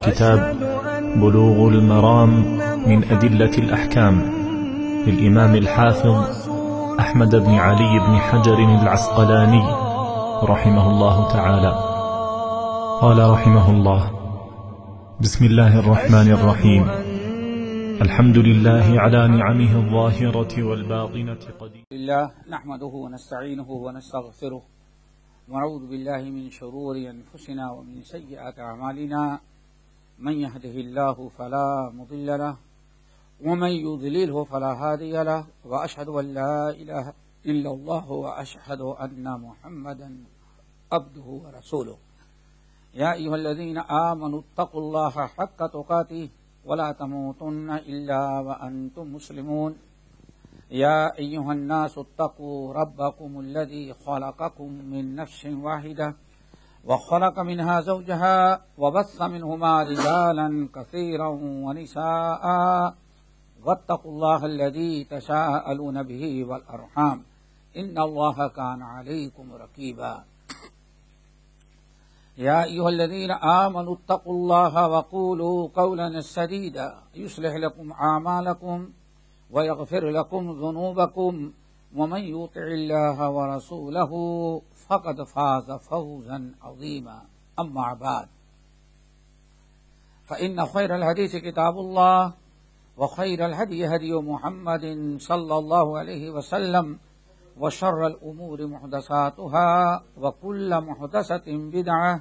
كتاب بلوغ المرام من أدلة الأحكام للإمام الحافظ أحمد بن علي بن حجر العسقلاني رحمه الله تعالى. قال رحمه الله: بسم الله الرحمن الرحيم. الحمد لله على نعمه الظاهرة والباطنة قدير. لله نحمده ونستعينه ونستغفره ونعوذ بالله من شرور أنفسنا ومن سيئات أعمالنا، من يهده الله فلا مضل له ومن يضلله فلا هادي له، وأشهد أن لا إله إلا الله وأشهد أن محمدا عبده ورسوله. يا أيها الذين آمنوا اتقوا الله حق تقاته ولا تموتن إلا وأنتم مسلمون. يا أيها الناس اتقوا ربكم الذي خلقكم من نفس واحدة وخلق منها زوجها وبث منهما رجالا كثيرا ونساء، واتقوا الله الذي تساءلون به والأرحام إن الله كان عليكم رقيبا. يا أيها الذين آمنوا اتقوا الله وقولوا قولا سديدا يصلح لكم أعمالكم ويغفر لكم ذنوبكم، ومن يطع الله ورسوله فقد فاز فوزا عظيما. أما بعد، فإن خير الحديث كتاب الله وخير الهدي هدي محمد صلى الله عليه وسلم، وشر الأمور محدثاتها وكل محدثة بدعة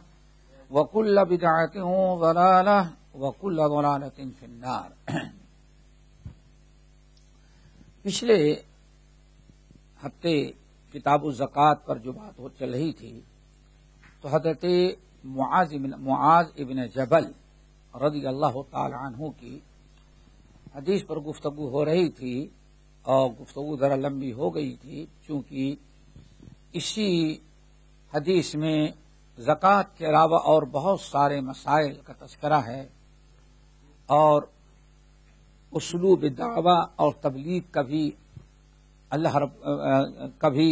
وكل بدعة ضلالة وكل ضلالة في النار. پچھلے ہفتے کتاب الزکوٰۃ پر جو بات چل رہی تھی تو حضرت معاذ ابن جبل رضی اللہ تعالی عنہ کی حدیث پر گفتگو ہو رہی تھی، اور گفتگو ذرا لمبی ہو گئی تھی چونکہ اسی حدیث میں زکوٰۃ کے علاوہ اور بہت سارے مسائل کا تذکرہ ہے، اور اسلوب دعویٰ اور تبلیغ کا بھی اللہ رب کا بھی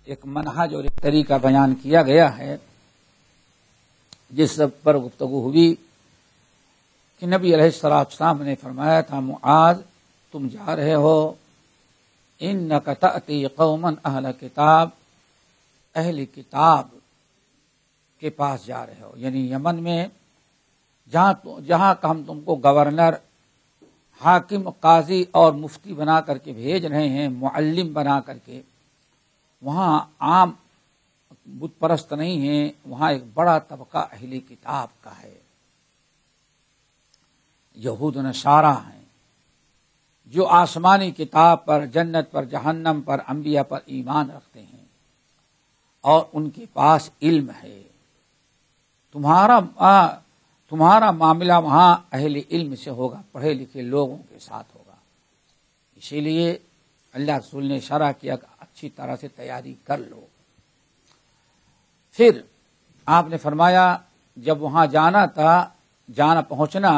ایک منہج اور ایک طریقہ بیان کیا گیا ہے، جس پر گفتگو ہوئی کہ نبی علیہ الصلوۃ والسلام نے فرمایا تھا: معاذ، تم جا رہے ہو، انک تأتی قوما اہل کتاب، اہل کتاب کے پاس جا رہے ہو، یعنی یمن میں جہاں کا ہم تم کو گورنر، حاکم، قاضی اور مفتی بنا کر کے بھیج رہے ہیں، معلم بنا کر کے، وہاں عام بت پرست نہیں ہیں، وہاں ایک بڑا طبقہ اہل کتاب کا ہے، یہود و نصارہ ہیں، جو آسمانی کتاب پر، جنت پر، جہنم پر، انبیاء پر ایمان رکھتے ہیں، اور ان کے پاس علم ہے۔ تمہارا معاملہ وہاں اہل علم سے ہوگا، پڑھے لکھے لوگوں کے ساتھ ہوگا، اسی لیے اللہ رسول نے اشارہ کیا کہ اچھی طرح سے تیاری کر لو۔ پھر آپ نے فرمایا جب وہاں جانا پہنچنا،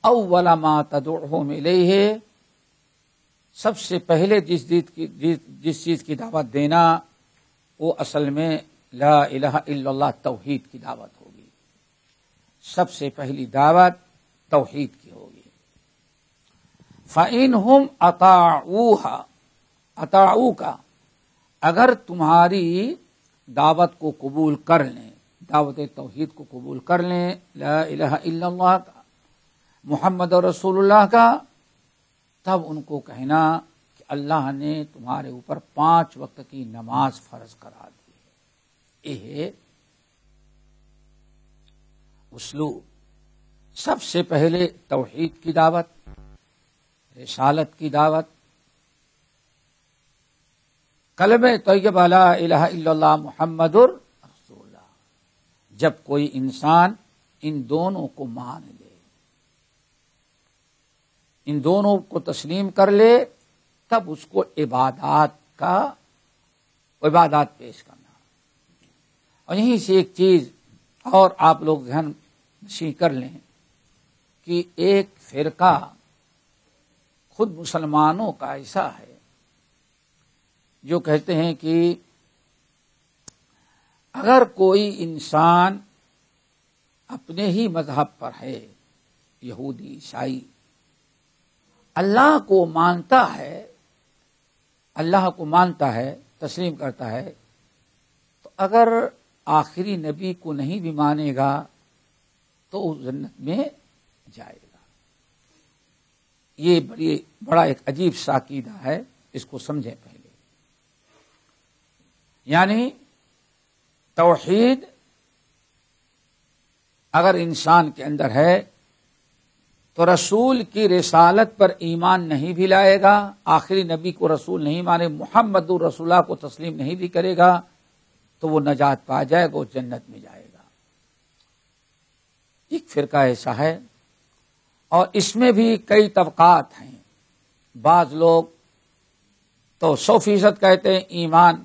اول ما تدعوہم الیہ، سب سے پہلے جس چیز کی دعوت دینا وہ اصل میں لا الہ الا اللہ، توحید کی دعوت ہوگی۔ سب سے پہلی دعوت توحید کی ہوگی۔ فَإِنْهُمْ أَطَاعُوكَ، اگر تمہاری دعوت کو قبول کر لیں، دعوت توحید کو قبول کر لیں، لا الہ الا اللہ کا، محمد رسول اللہ کا، تب ان کو کہنا کہ اللہ نے تمہارے اوپر 5 وقت کی نماز فرض کرا دی ہے۔ یہ اسلوب، سب سے پہلے توحید کی دعوت، رسالت کی دعوت، کلمہ طیبہ لا الہ الا اللہ محمد رسول اللہ۔ جب کوئی انسان ان دونوں کو مان لے، ان دونوں کو تسلیم کر لے، تب اس کو عبادات پیش کرنا۔ اور یہیں سے ایک چیز اور آپ لوگ ذہن نشین کر لیں کہ ایک فرقہ خود مسلمانوں کا ایسا ہے جو کہتے ہیں کہ اگر کوئی انسان اپنے ہی مذہب پر ہے، یہودی عیسائی، اللہ کو مانتا ہے، تسلیم کرتا ہے، تو اگر آخری نبی کو نہیں بھی مانے گا تو اس جنت میں جائے گا۔ یہ بڑا ایک عجیب سا عقیدہ ہے، اس کو سمجھیں پہلے۔ یعنی توحید اگر انسان کے اندر ہے تو رسول کی رسالت پر ایمان نہیں بھی لائے گا، آخری نبی کو رسول نہیں مانے، محمد رسول اللہ کو تسلیم نہیں بھی کرے گا، تو وہ نجات پا جائے گا، وہ جنت میں جائے گا۔ ایک فرقہ ایسا ہے، اور اس میں بھی کئی طبقات ہیں۔ بعض لوگ تو 100% کہتے ہیں ایمان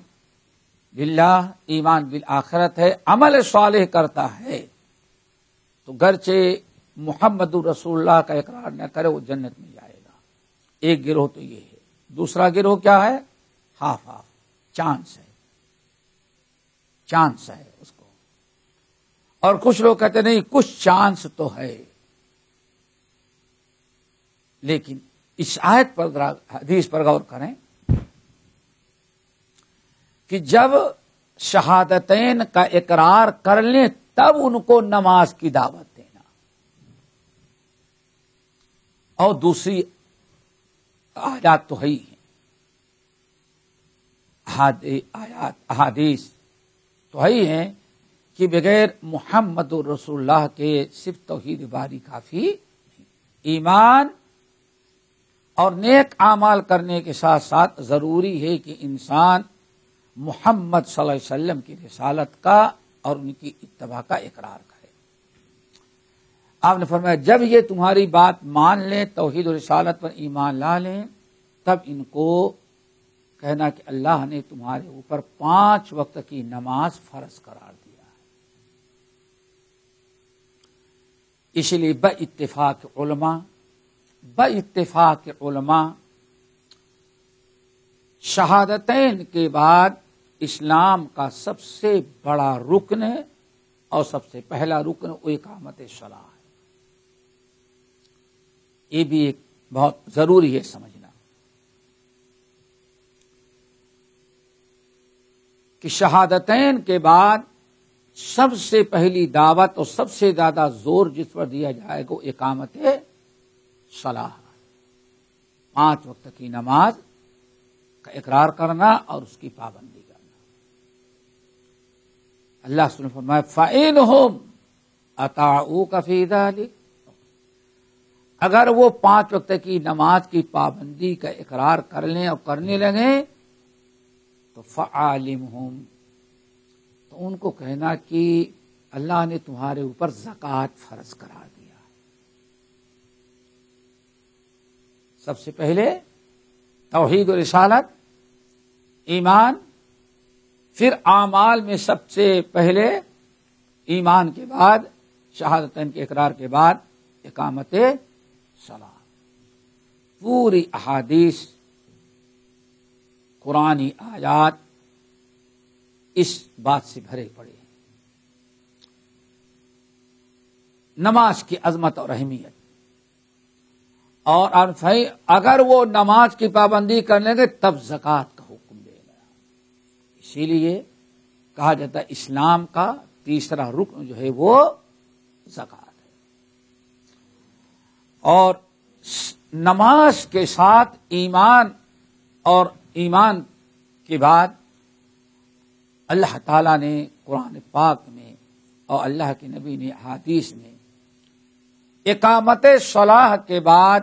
باللہ، ایمان بالآخرت ہے، عمل صالح کرتا ہے تو گرچہ محمد رسول اللہ کا اقرار نہ کرے وہ جنت میں جائے گا۔ ایک گروہ تو یہ ہے۔ دوسرا گروہ کیا ہے؟ ہاف چانس ہے اس کو۔ اور کچھ لوگ کہتے نہیں کچھ چانس تو ہے، لیکن اس آیت پر حدیث پر غور کریں کہ جب شہادتین کا اقرار کر لیں تب ان کو نماز کی دعوت دینا، اور دوسری آیات تو ہے ہی ہیں، احادیث تو ہے ہی ہیں کہ بغیر محمد رسول اللہ کے صرف توحید باری کافی نہیں، ایمان اور نیک اعمال کرنے کے ساتھ ساتھ ضروری ہے کہ انسان محمد صلی اللہ علیہ وسلم کی رسالت کا اور ان کی اتباع کا اقرار کرے۔ آپ نے فرمایا جب یہ تمہاری بات مان لیں، توحید و رسالت پر ایمان لا لیں، تب ان کو کہنا کہ اللہ نے تمہارے اوپر 5 وقت کی نماز فرض قرار دیا ہے۔ اس لیے باتفاق علماء شہادتین کے بعد اسلام کا سب سے بڑا رکن ہے، اور سب سے پہلا رکن وہ اقامت صلاح ہے۔ یہ بھی ایک بہت ضروری ہے سمجھنا کہ شہادتین کے بعد سب سے پہلی دعوت اور سب سے زیادہ زور جس پر دیا جائے گا وہ اقامت صلاح، 5 وقت کی نماز کا اقرار کرنا اور اس کی پابندی کرنا۔ اللہ سبحانہ نے فرمایا فَإِنْهُمْ أَطَاعُوكَ فِي ذَلِكَ، اگر وہ 5 وقت کی نماز کی پابندی کا اقرار کر لیں اور کرنے لگیں تو فَعَالِمْهُمْ، تو ان کو کہنا کہ اللہ نے تمہارے اوپر زکوٰۃ فرض قرار دیا۔ سب سے پہلے توحید و رسالت، ایمان، پھر اعمال میں سب سے پہلے ایمان کے بعد شہادتین کے اقرار کے بعد اقامت صلاح۔ پوری احادیث، قرآنی آیات اس بات سے بھرے پڑے ہیں۔ نماز کی عظمت اور اہمیت، اور اگر وہ نماز کی پابندی کر لیں گے تب زکوٰۃ کا حکم دے گا۔ اسی لیے کہا جاتا ہے اسلام کا تیسرا رکن جو ہے وہ زکوٰۃ ہے۔ اور نماز کے ساتھ ایمان، اور ایمان کے بعد اللہ تعالیٰ نے قرآن پاک میں اور اللہ کے نبی نے احادیث میں اقامت صلاح کے بعد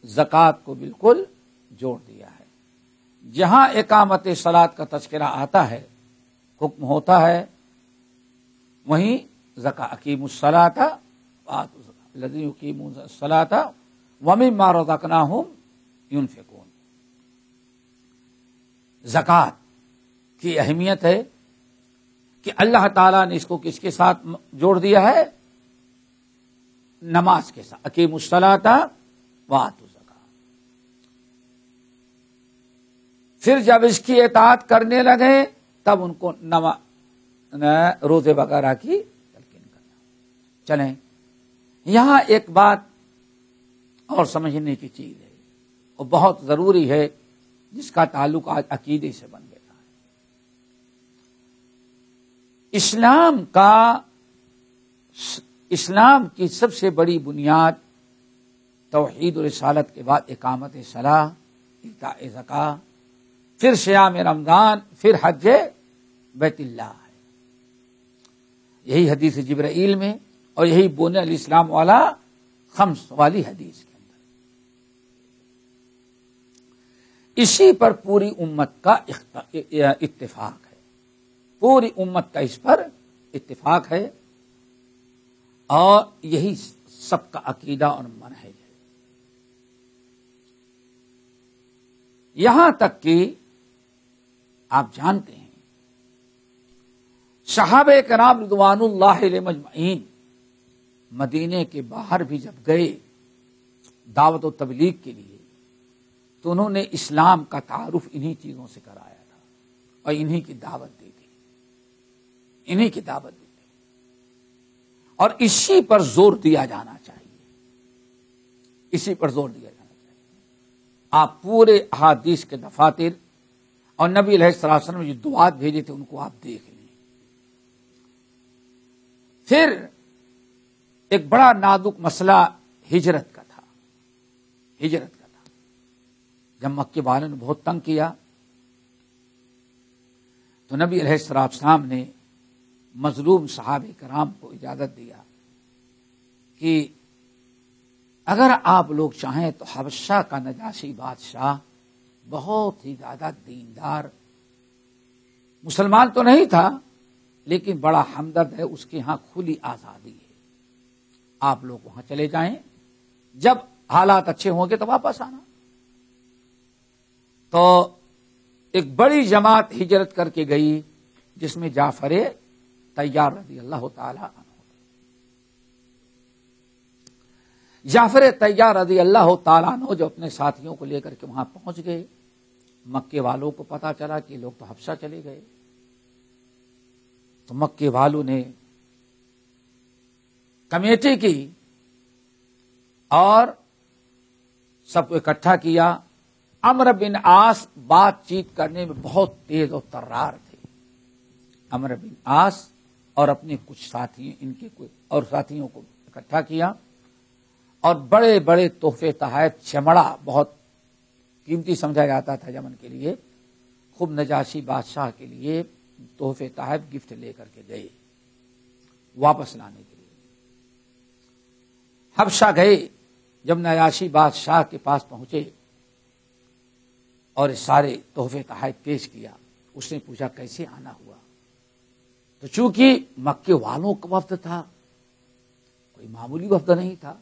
زکوٰۃ کو بالکل جوڑ دیا ہے۔ جہاں اقامت صلاح کا تذکرہ آتا ہے، حکم ہوتا ہے، وہیں زکوٰۃ اقیموا الصلاۃ وآتوا الزکاۃ الذین یقیمون الصلاۃ ومما رزقناہم ینفقون۔ زکوٰۃ کی اہمیت ہے کہ اللہ تعالیٰ نے اس کو کس کے ساتھ جوڑ دیا ہے؟ نماز کے ساتھ، اقیموا الصلاۃ وآتوا الزکاۃ۔ پھر جب اس کی اطاعت کرنے لگے تب ان کو روزے وغیرہ کی تلقین کرنا۔ چلیں، یہاں ایک بات اور سمجھنے کی چیز ہے، وہ بہت ضروری ہے، جس کا تعلق آج عقیدے سے بن گیا ہے۔ اسلام کی سب سے بڑی بنیاد توحید و رسالت کے بعد اقامت صلاح، ایتاء زکوٰۃ، پھر صیام رمضان، پھر حج بیت اللہ ہے۔ یہی حدیث جبرائیل میں اور یہی بنی الاسلام والا خمس والی حدیث کے اندر، اسی پر پوری امت کا اتفاق ہے، پوری امت کا اس پر اتفاق ہے، اور یہی سب کا عقیدہ اور منہج ہے۔ یہاں تک کہ آپ جانتے ہیں صحابہ کرام رضوان اللہ علیہ مجمعین مدینے کے باہر بھی جب گئے دعوت و تبلیغ کے لیے، تو انہوں نے اسلام کا تعارف انہی چیزوں سے کرایا تھا اور انہی کی دعوت دی تھی، انہی کی دعوت دی تھی، اور اسی پر زور دیا جانا چاہیے، اسی پر زور دیا جانا چاہیے۔ آپ پورے احادیث کے دفاتر اور نبی علیہ الصلوۃ والسلام نے جو دعات بھیجے تھے ان کو آپ دیکھ لیں۔ پھر ایک بڑا نازک مسئلہ ہجرت کا تھا، ہجرت کا تھا۔ جب مکے والوں نے بہت تنگ کیا تو نبی علیہ الصلوۃ والسلام نے مظلوم صحابہ کرام کو اجازت دیا کہ اگر آپ لوگ چاہیں تو حبشہ کا نجاشی بادشاہ بہت ہی زیادہ دیندار، مسلمان تو نہیں تھا لیکن بڑا ہمدرد ہے، اس کے ہاں کھلی آزادی ہے، آپ لوگ وہاں چلے جائیں، جب حالات اچھے ہوں گے تو واپس آنا۔ تو ایک بڑی جماعت ہجرت کر کے گئی، جس میں جعفر طیار رضی اللہ تعالی عنہ، جعفر طیار رضی اللہ تعالیٰ عنہ جو اپنے ساتھیوں کو لے کر کے وہاں پہنچ گئے، مکے والوں کو پتا چلا کہ لوگ تو حبشہ چلے گئے، تو مکے والوں نے کمیٹی کی اور سب کو اکٹھا کیا۔ عمرو بن عاص بات چیت کرنے میں بہت تیز اور طرار تھے۔ عمرو بن عاص اور اپنے کچھ ساتھی، ان کے کوئی اور ساتھیوں کو اکٹھا کیا اور بڑے بڑے تحفے تحائف، چمڑا بہت قیمتی سمجھا جاتا تھا یمن کے لیے، خوب نجاشی بادشاہ کے لیے تحفے تحائف گفٹ لے کر کے گئے واپس لانے کے لیے۔ حبشہ گئے، جب نجاشی بادشاہ کے پاس پہنچے اور سارے تحفے تحائف پیش کیا، اس نے پوچھا کیسے آنا ہوا؟ تو چونکہ مکے والوں کا وفد تھا، کوئی معمولی وفد نہیں تھا،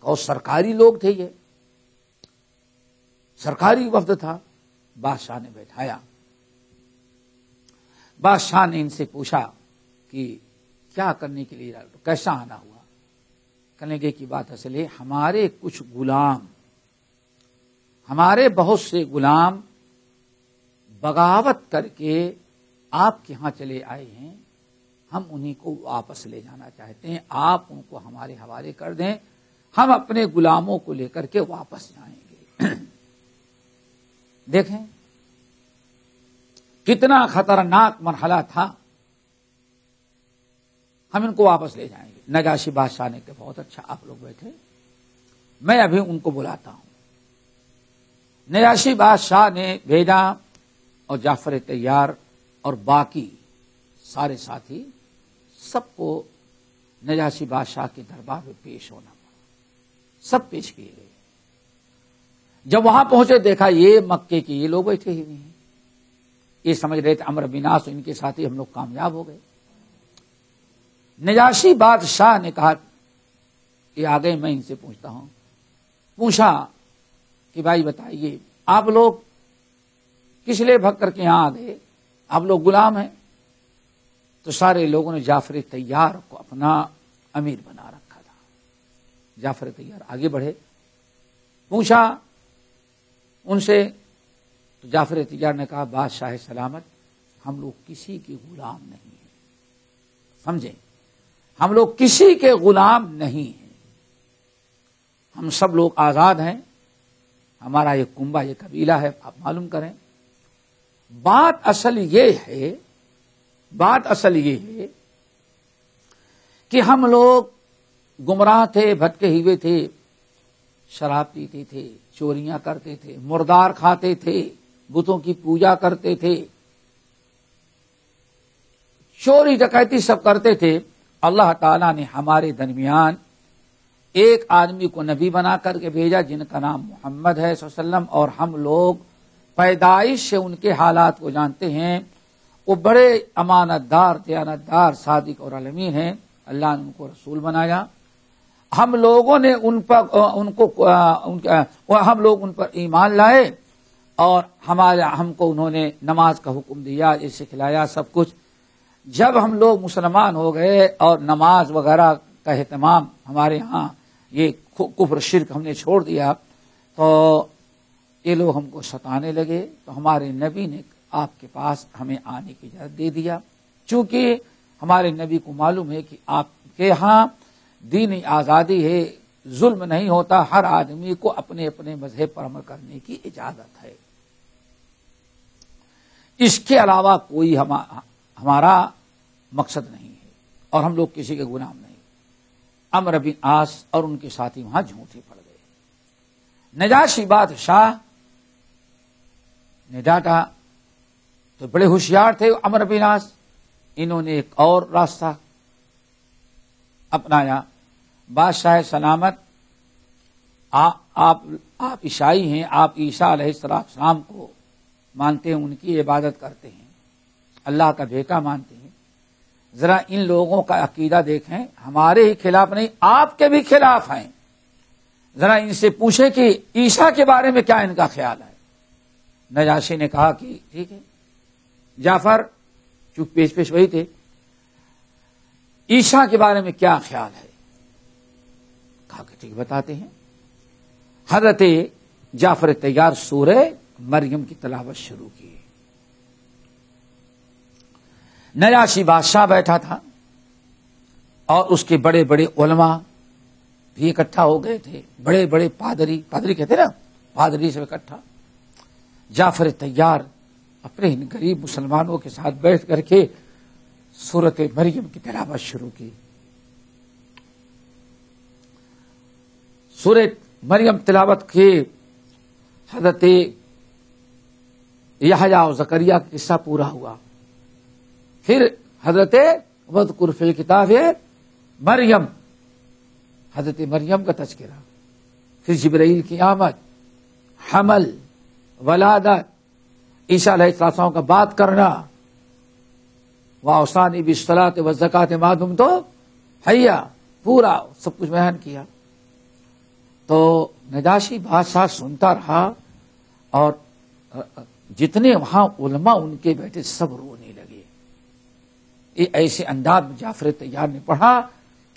اور سرکاری لوگ تھے، یہ سرکاری وفد تھا۔ بادشاہ نے بیٹھایا، بادشاہ نے ان سے پوچھا کہ کیا کرنے کے لیے، کیسا آنا ہوا؟ کہنے گے کی بات اصل ہے، ہمارے کچھ غلام، ہمارے بہت سے غلام بغاوت کر کے آپ کے ہاں چلے آئے ہیں، ہم انہیں کو واپس لے جانا چاہتے ہیں، آپ ان کو ہمارے حوالے کر دیں، ہم اپنے غلاموں کو لے کر کے واپس جائیں گے۔ دیکھیں کتنا خطرناک مرحلہ تھا، ہم ان کو واپس لے جائیں گے۔ نجاشی بادشاہ نے کہا بہت اچھا، آپ لوگ بیٹھے، میں ابھی ان کو بلاتا ہوں۔ نجاشی بادشاہ نے بھیجا اور جعفر طیار اور باقی سارے ساتھی سب کو نجاشی بادشاہ کے دربار میں پیش ہونا پڑا، سب پیش کیے گئے۔ جب وہاں پہنچے دیکھا یہ مکے کے یہ لوگ بیٹھے ہی نہیں ہیں، یہ سمجھ رہے تھے عمرو بن عاص ان کے ساتھی ہم لوگ کامیاب ہو گئے۔ نجاشی بادشاہ نے کہا کہ آگے میں ان سے پوچھتا ہوں، پوچھا کہ بھائی بتائیے آپ لوگ کس لیے بھگ کر کے یہاں آ گئے، آپ لوگ غلام ہیں؟ تو سارے لوگوں نے جعفر طیار کو اپنا امیر بنا رکھا تھا۔ جعفر طیار آگے بڑھے، پوچھا ان سے، تو جعفر طیار نے کہا بادشاہ سلامت، ہم لوگ کسی کے غلام نہیں ہیں، سمجھیں، ہم لوگ کسی کے غلام نہیں ہیں، ہم سب لوگ آزاد ہیں. ہمارا یہ کنبہ، یہ قبیلہ ہے، آپ معلوم کریں. بات اصل یہ ہے کہ ہم لوگ گمراہ تھے، بھٹکے ہوئے تھے، شراب پیتے تھے، چوریاں کرتے تھے، مردار کھاتے تھے، بتوں کی پوجا کرتے تھے، چوری ڈکیتی سب کرتے تھے. اللہ تعالیٰ نے ہمارے درمیان ایک آدمی کو نبی بنا کر کے بھیجا جن کا نام محمد ہے صلی اللہ علیہ وسلم، اور ہم لوگ پیدائش سے ان کے حالات کو جانتے ہیں. وہ بڑے امانت دار، دیانتدار، صادق اور امین ہیں. اللہ نے ان کو رسول بنایا. ہم لوگوں نے ہم لوگ ان پر ایمان لائے، اور ہم کو انہوں نے نماز کا حکم دیا، یہ سکھلایا سب کچھ. جب ہم لوگ مسلمان ہو گئے اور نماز وغیرہ کا اہتمام ہمارے ہاں، یہ کفر شرک ہم نے چھوڑ دیا، تو یہ لوگ ہم کو ستانے لگے. تو ہمارے نبی نے آپ کے پاس ہمیں آنے کی اجازت دے دیا، چونکہ ہمارے نبی کو معلوم ہے کہ آپ کے ہاں دینی آزادی ہے، ظلم نہیں ہوتا، ہر آدمی کو اپنے اپنے مذہب پر عمل کرنے کی اجازت ہے. اس کے علاوہ کوئی ہمارا مقصد نہیں ہے، اور ہم لوگ کسی کے غلام نہیں. عمرو بن عاص اور ان کے ساتھی وہاں جھوٹے پڑ گئے. نجاشی بادشاہ نے ڈانٹا تو بڑے ہوشیار تھے عمرو بن عاص، انہوں نے ایک اور راستہ اپنایا. بادشاہ سلامت، آپ عیسائی ہیں، آپ عیسیٰ علیہ السلام کو مانتے ہیں، ان کی عبادت کرتے ہیں، اللہ کا بیٹا مانتے ہیں. ذرا ان لوگوں کا عقیدہ دیکھیں، ہمارے ہی خلاف نہیں، آپ کے بھی خلاف ہیں. ذرا ان سے پوچھیں کہ عیسیٰ کے بارے میں کیا ان کا خیال ہے. نجاشی نے کہا کہ ٹھیک ہے. جعفر چونکہ پیش وہی تھے، عیسیٰ کے بارے میں کیا خیال ہے؟ کہا کہ ٹھیک بتاتے ہیں. حضرت جعفر طیار سورہ مریم کی تلاوت شروع کی. نجاشی بادشاہ بیٹھا تھا اور اس کے بڑے بڑے علماء بھی اکٹھا ہو گئے تھے، بڑے بڑے پادری کہتے نا، پادری سے اکٹھا. جعفر طیار اپنے غریب مسلمانوں کے ساتھ بیٹھ کر کے سورۃ مریم کی تلاوت شروع کی. سورۃ مریم تلاوت کے حضرت یحییٰ و زکریا کا قصہ پورا ہوا. پھر حضرت وذکر فی الکتاب مریم، حضرت مریم کا تذکرہ. پھر جبرائیل کی آمد، حمل، ولادت، عیسیٰ علیہ السلام کا بات کرنا، وَأَوْصَانِي بِالصَّلَاةِ وَالزَّكَاةِ مَا دُمْتُ حَيًّا، پورا سب کچھ بیان کیا. تو نجاشی بادشاہ سنتا رہا، اور جتنے وہاں علماء ان کے بیٹھے سب رونے لگے. یہ ایسے انداز میں جعفر طیار نے پڑھا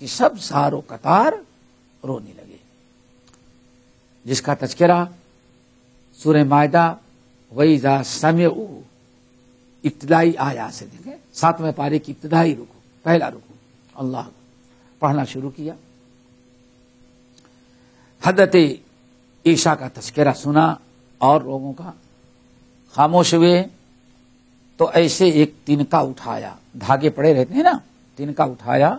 کہ سب سار و قطار رونے لگے. جس کا تذکرہ سورہ مائدہ وَإِذَا سَمِعُوا ابتدائی آیات سے دیکھیں، 7ویں پارے کی ابتدائی رکو، پہلا رکو، اللہ پڑھنا شروع کیا. حضرت عیسیٰ کا تذکرہ سنا اور لوگوں کا خاموش ہوئے. تو ایسے ایک تنکا اٹھایا، دھاگے پڑے رہتے ہیں نا، تنکا اٹھایا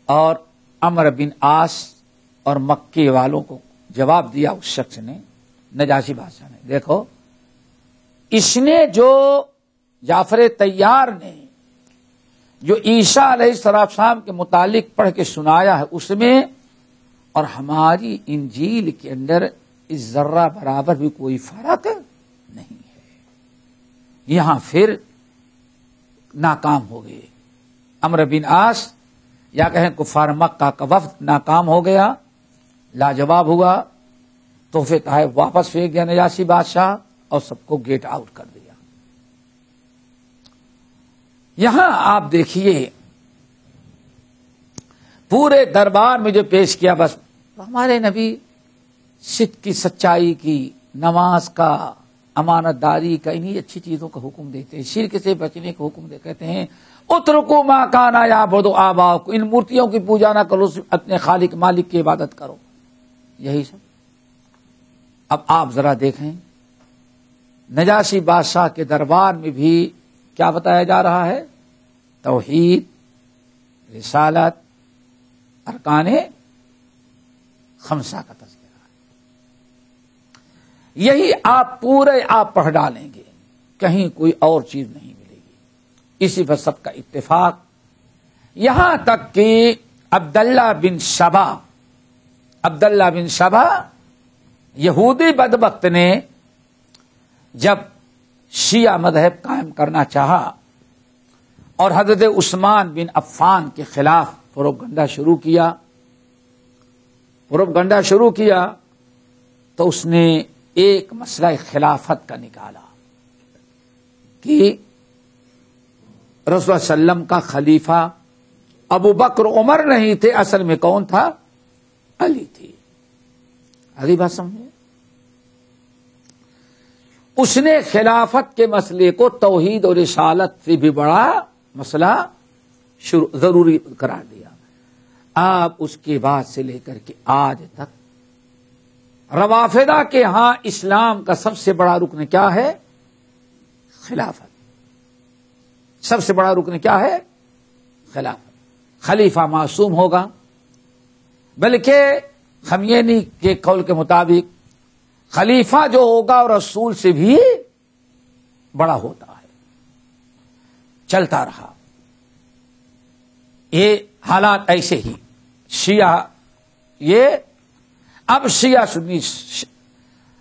اور عمرو بن عاص اور مکے والوں کو جواب دیا. اس شخص نے، نجاشی بادشاہ نے، دیکھو اس نے جو جعفر طیار نے جو عیسیٰ علیہ السلام کے متعلق پڑھ کے سنایا ہے، اس میں اور ہماری انجیل کے اندر اس ذرہ برابر بھی کوئی فرق نہیں ہے. یہاں پھر ناکام ہو گئے. عمرو بن عاص یا کہیں کفار مکہ کا وفد ناکام ہو گیا، لاجواب ہوا. تحفے تحائف واپس پھینک دیا نجاشی بادشاہ اور سب کو گیٹ آؤٹ کر دیا. یہاں آپ دیکھیے پورے دربار میں جو پیش کیا، بس ہمارے نبی صدق کی، سچائی کی، نماز کا، امانت داری کا، انہی اچھی چیزوں کا حکم دیتے ہیں، شرک سے بچنے کا حکم کہتے ہیں، اترکوا ما کان یعبد آباؤکم، ان مورتیوں کی پوجا نہ کرو، اپنے خالق مالک کی عبادت کرو. یہی سب. اب آپ ذرا دیکھیں نجاشی بادشاہ کے دربار میں بھی کیا بتایا جا رہا ہے؟ توحید، رسالت، ارکان خمسہ کا تذکرہ ہے. یہی آپ پڑھ ڈالیں گے، کہیں کوئی اور چیز نہیں ملے گی. اسی پر سب کا اتفاق، یہاں تک کہ عبداللہ بن شبا یہودی بدبخت نے جب شیعہ مذہب قائم کرنا چاہا اور حضرت عثمان بن عفان کے خلاف پروپگنڈا شروع کیا تو اس نے ایک مسئلہ خلافت کا نکالا کہ رسول اللہ صلی اللہ علیہ وسلم کا خلیفہ ابو بکر عمر نہیں تھے، اصل میں کون تھا؟ علی تھی. اگلی بات سمجھے. اس نے خلافت کے مسئلے کو توحید اور رسالت سے بھی بڑا مسئلہ ضروری قرار دیا. آپ اس کے بعد سے لے کر کے آج تک روافضہ کے ہاں اسلام کا سب سے بڑا رکن کیا ہے؟ خلافت. سب سے بڑا رکن کیا ہے؟ خلافت. خلیفہ معصوم ہوگا، بلکہ خمینی کے قول کے مطابق خلیفہ جو ہوگا اور رسول سے بھی بڑا ہوتا ہے. چلتا رہا یہ حالات ایسے ہی. اب شیعہ سنی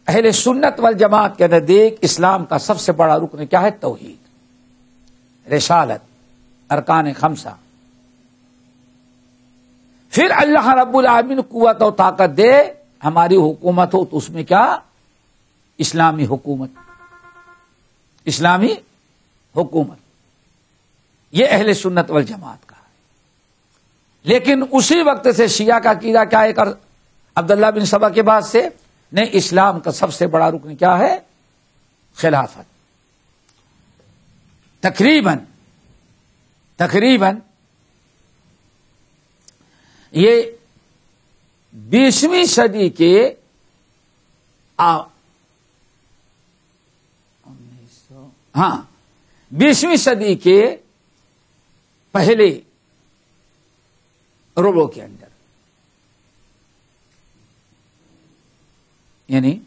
اہل سنت والجماعت کے نزدیک اسلام کا سب سے بڑا رکن کیا ہے؟ توحید، رسالت، ارکان خمسہ. پھر اللہ رب العالمین قوت و طاقت دے، ہماری حکومت ہو تو اس میں کیا؟ اسلامی حکومت. یہ اہل سنت والجماعت کا ہے. لیکن اسی وقت سے شیعہ کا عقیدہ کیا ہے؟ عبداللہ بن سبا کے بعد سے نہیں، اسلام کا سب سے بڑا رکن کیا ہے؟ خلافت. تقریباً یہ 20ویں صدی کے 20ویں صدی کے پہلے ربع کے اندر، یعنی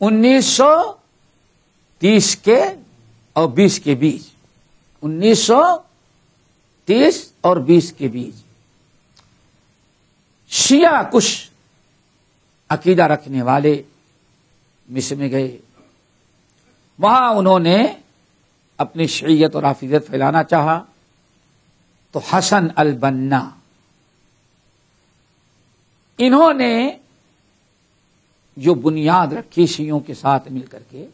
1930 کے اور 20 کے بیچ، 1930 اور 20 کے بیچ شیعہ کچھ عقیدہ رکھنے والے مصر میں گئے. وہاں انہوں نے اپنی شیعیت اور رافضیت پھیلانا چاہا تو حسن البنا انہوں نے جو بنیاد رکھی شیعوں کے ساتھ مل کر کے،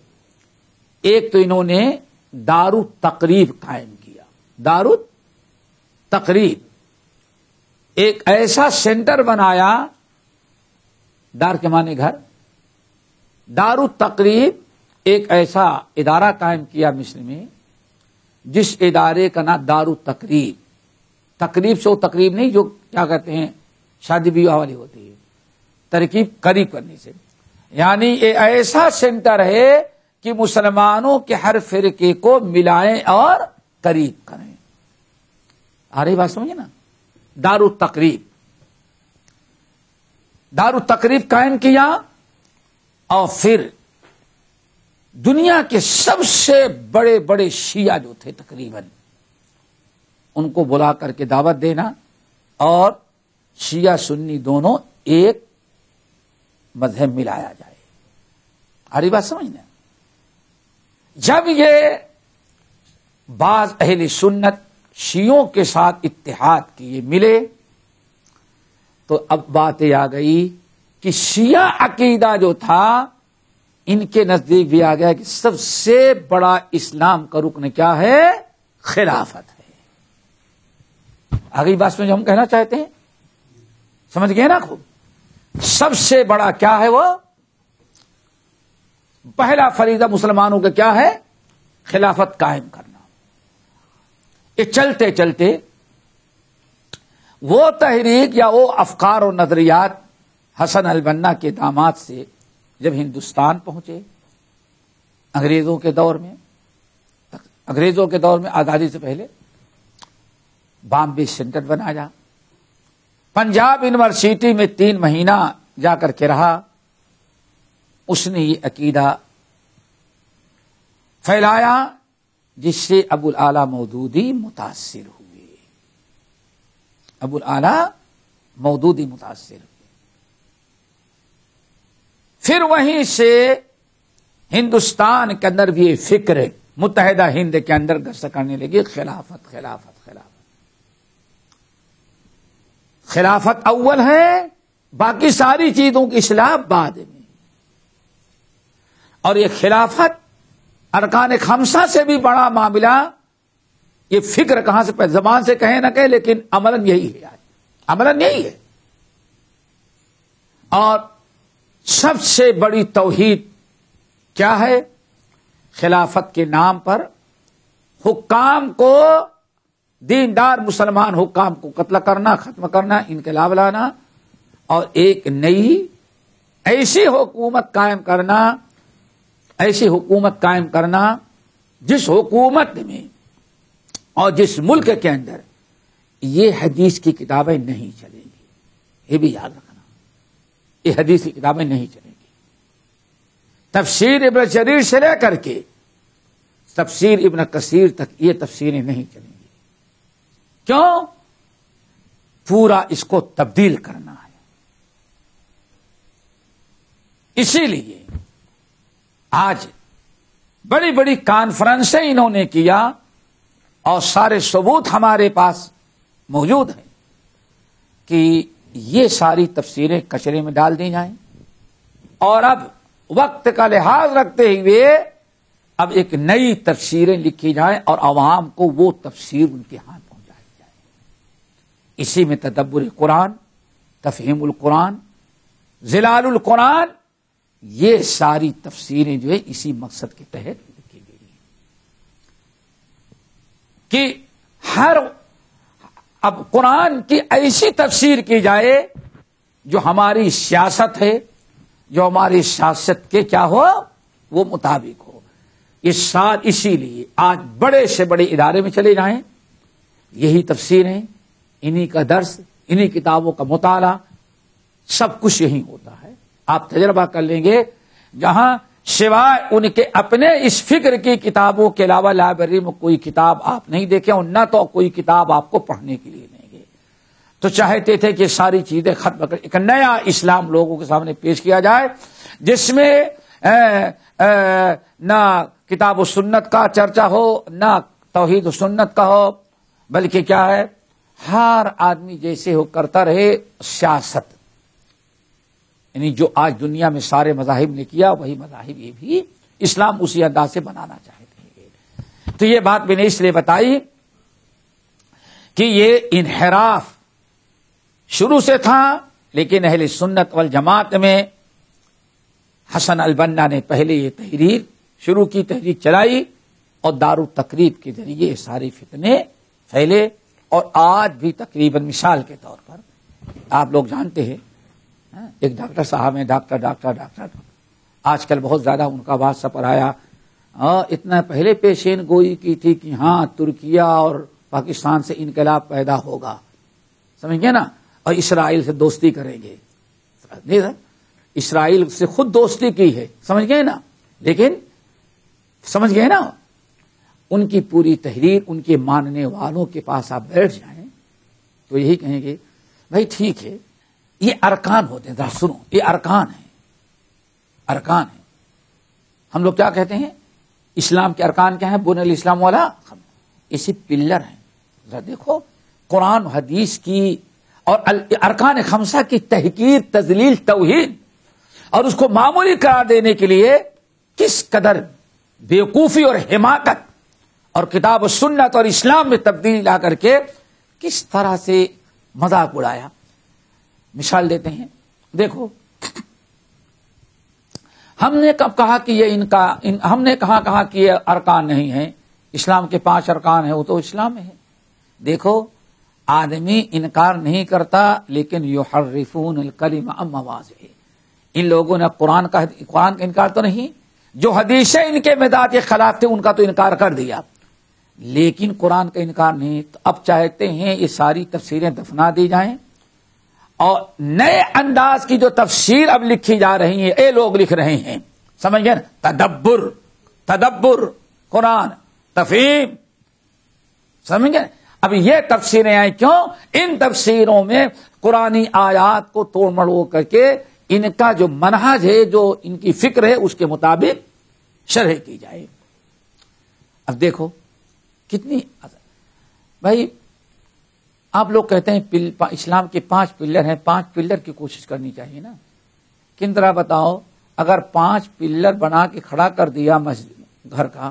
ایک تو انہوں نے دار التقریب قائم کیا. دار التقریب ایک ایسا سینٹر بنایا، دار کے معنی گھر، دار التقریب ایک ایسا ادارہ قائم کیا مصر میں جس ادارے کا نام دار التقریب. تقریب سے وہ تقریب نہیں جو کیا کہتے ہیں شادی بیاہ والی ہوتی ہے، ترکیب قریب کرنے سے. یعنی یہ ایسا سینٹر ہے کہ مسلمانوں کے ہر فرقے کو ملائیں اور قریب کریں. آ رہی بات سمجھے نا؟ دار التقریب قائم کیا اور پھر دنیا کے سب سے بڑے بڑے شیعہ جو تھے تقریباً ان کو بلا کر کے دعوت دینا اور شیعہ سنی دونوں ایک مذہب ملایا جائے. آری بات سمجھنا؟ جب یہ بعض اہل سنت شیعوں کے ساتھ اتحاد کیے ملے تو اب باتیں آ گئی کہ شیعہ عقیدہ جو تھا ان کے نزدیک بھی آ گیا کہ سب سے بڑا اسلام کا رکن کیا ہے؟ خلافت ہے. آگئی بات میں جو ہم کہنا چاہتے ہیں سمجھ گئے نا؟ خوب سب سے بڑا کیا ہے؟ وہ پہلا فریضہ مسلمانوں کا کیا ہے؟ خلافت قائم کرنا. کہ چلتے چلتے وہ تحریک یا وہ افکار و نظریات حسن البنا کے داماد سے جب ہندوستان پہنچے انگریزوں کے دور میں آزادی سے پہلے بامبے سینٹر بنایا، پنجاب یونیورسٹی میں 3 مہینہ جا کر کے رہا، اس نے یہ عقیدہ پھیلایا جس سے ابو الاعلی مودودی متاثر ہوئے، ابو الاعلی مودودی متاثر ہوئے۔ پھر وہیں سے ہندوستان کے اندر بھی یہ فکر متحدہ ہند کے اندر گرس کرنے لگی، خلافت خلافت خلافت۔ خلافت اول ہے، باقی ساری چیزوں کی اصلاح بعد میں، اور یہ خلافت ارکان خمسہ سے بھی بڑا معاملہ۔ یہ فکر کہاں سے زبان سے کہیں نہ کہیں، لیکن عملاً یہی ہے، عملاً یہی ہے۔ اور سب سے بڑی توحید کیا ہے؟ خلافت کے نام پر حکام کو، دیندار مسلمان حکام کو قتل کرنا، ختم کرنا، انقلاب لانا، اور ایک نئی ایسی حکومت قائم کرنا جس حکومت میں اور جس ملک کے اندر یہ حدیث کی کتابیں نہیں چلیں گی۔ یہ بھی یاد رکھنا، یہ حدیث کی کتابیں نہیں چلیں گی۔ تفسیر ابن جریر سے لے کر کے تفسیر ابن کثیر تک یہ تفسیریں نہیں چلیں گی۔ کیوں؟ پورا اس کو تبدیل کرنا ہے۔ اسی لیے آج بڑی بڑی کانفرنسیں انہوں نے کیا، اور سارے ثبوت ہمارے پاس موجود ہیں کہ یہ ساری تفسیریں کچرے میں ڈال دی جائیں، اور اب وقت کا لحاظ رکھتے ہوئے اب ایک نئی تفسیریں لکھی جائیں اور عوام کو وہ تفسیر ان کے ہاتھ پہنچائی جائے۔ اسی میں تدبر قرآن، تفہیم القرآن، ظلال القرآن، یہ ساری تفسیریں جو ہے اسی مقصد کے تحت لکھی گئی ہیں کہ اب قرآن کی ایسی تفسیر کی جائے جو ہماری سیاست ہے، جو ہماری سیاست کے کیا ہو وہ مطابق ہو۔ اسی لیے آج بڑے سے بڑے ادارے میں چلے جائیں، یہی تفسیریں، انہی کا درس، انہی کتابوں کا مطالعہ، سب کچھ یہی ہوتا ہے۔ آپ تجربہ کر لیں گے، جہاں سوائے ان کے اپنے اس فکر کی کتابوں کے علاوہ لائبریری میں کوئی کتاب آپ نہیں دیکھیں، اور نہ تو کوئی کتاب آپ کو پڑھنے کے لیے دیں گے، تو چاہتے تھے کہ ساری چیزیں ختم کر ایک نیا اسلام لوگوں کے سامنے پیش کیا جائے، جس میں نہ کتاب و سنت کا چرچا ہو، نہ توحید و سنت کا ہو، بلکہ کیا ہے، ہر آدمی جیسے ہو کرتا رہے سیاست، یعنی جو آج دنیا میں سارے مذاہب نے کیا وہی مذاہب یہ بھی اسلام اسی انداز سے بنانا چاہتے ہیں۔ تو یہ بات میں نے اس لیے بتائی کہ یہ انحراف شروع سے تھا، لیکن اہل سنت والجماعت میں حسن البنا نے پہلے یہ تحریر شروع کی، تحریک چلائی، اور دارالتقریب کے ذریعے یہ سارے فتنے پھیلے، اور آج بھی تقریباً مثال کے طور پر آپ لوگ جانتے ہیں ایک ڈاکٹر صاحب ہیں، ڈاکٹر آج کل بہت زیادہ ان کا بات سپر آیا، اتنا پہلے پیشین گوئی کی تھی کہ ہاں ترکیہ اور پاکستان سے انقلاب پیدا ہوگا، سمجھ گئے نا، اور اسرائیل سے دوستی کریں گے۔ اسرائیل سے خود دوستی کی ہے، سمجھ گئے نا، لیکن سمجھ گئے نا، ان کی پوری تحریر ان کے ماننے والوں کے پاس آپ بیٹھ جائیں تو یہی کہیں گے بھائی ٹھیک ہے، یہ ارکان ہوتے ہیں، ذرا سنو، یہ ارکان ہیں، ارکان ہیں۔ ہم لوگ کیا کہتے ہیں، اسلام کے ارکان کیا ہیں؟ بنی الاسلام والا اسی پلر ہیں۔ ذرا دیکھو قرآن و حدیث کی اور ارکان خمسہ کی تحقیر، تذلیل، توہین اور اس کو معمولی قرار دینے کے لیے کس قدر بیوقوفی اور حماقت اور کتاب و سنت اور اسلام میں تبدیلی لا کر کے کس طرح سے مذاق اڑایا۔ مثال دیتے ہیں، دیکھو ہم نے کب کہا کہ یہ ہم نے کہاں کہا کہ یہ ارکان نہیں ہیں، اسلام کے 5 ارکان ہیں، وہ تو اسلام میں ہے۔ دیکھو آدمی انکار نہیں کرتا لیکن یحرفون الکلم عن مواضعہ، ان لوگوں نے قرآن کا انکار تو نہیں، جو حدیثیں ان کے مزاج کے خلاف تھے ان کا تو انکار کر دیا، لیکن قرآن کا انکار نہیں۔ تو اب چاہتے ہیں یہ ساری تفسیریں دفنا دی جائیں اور نئے انداز کی جو تفسیر اب لکھی جا رہی ہیں، اے لوگ لکھ رہے ہیں، سمجھ گئے نا، تدبر قرآن، تفہیم، سمجھ گئے۔ اب یہ تفسیریں آئیں کیوں؟ ان تفسیروں میں قرآنی آیات کو توڑ مڑوڑ کر کے ان کا جو منہج ہے، جو ان کی فکر ہے، اس کے مطابق شرح کی جائے۔ اب دیکھو کتنی بھائی، آپ لوگ کہتے ہیں اسلام کے 5 پلر ہیں، 5 پلر کی کوشش کرنی چاہیے نا۔ کن طرح بتاؤ، اگر 5 پلر بنا کے کھڑا کر دیا مسجد گھر کا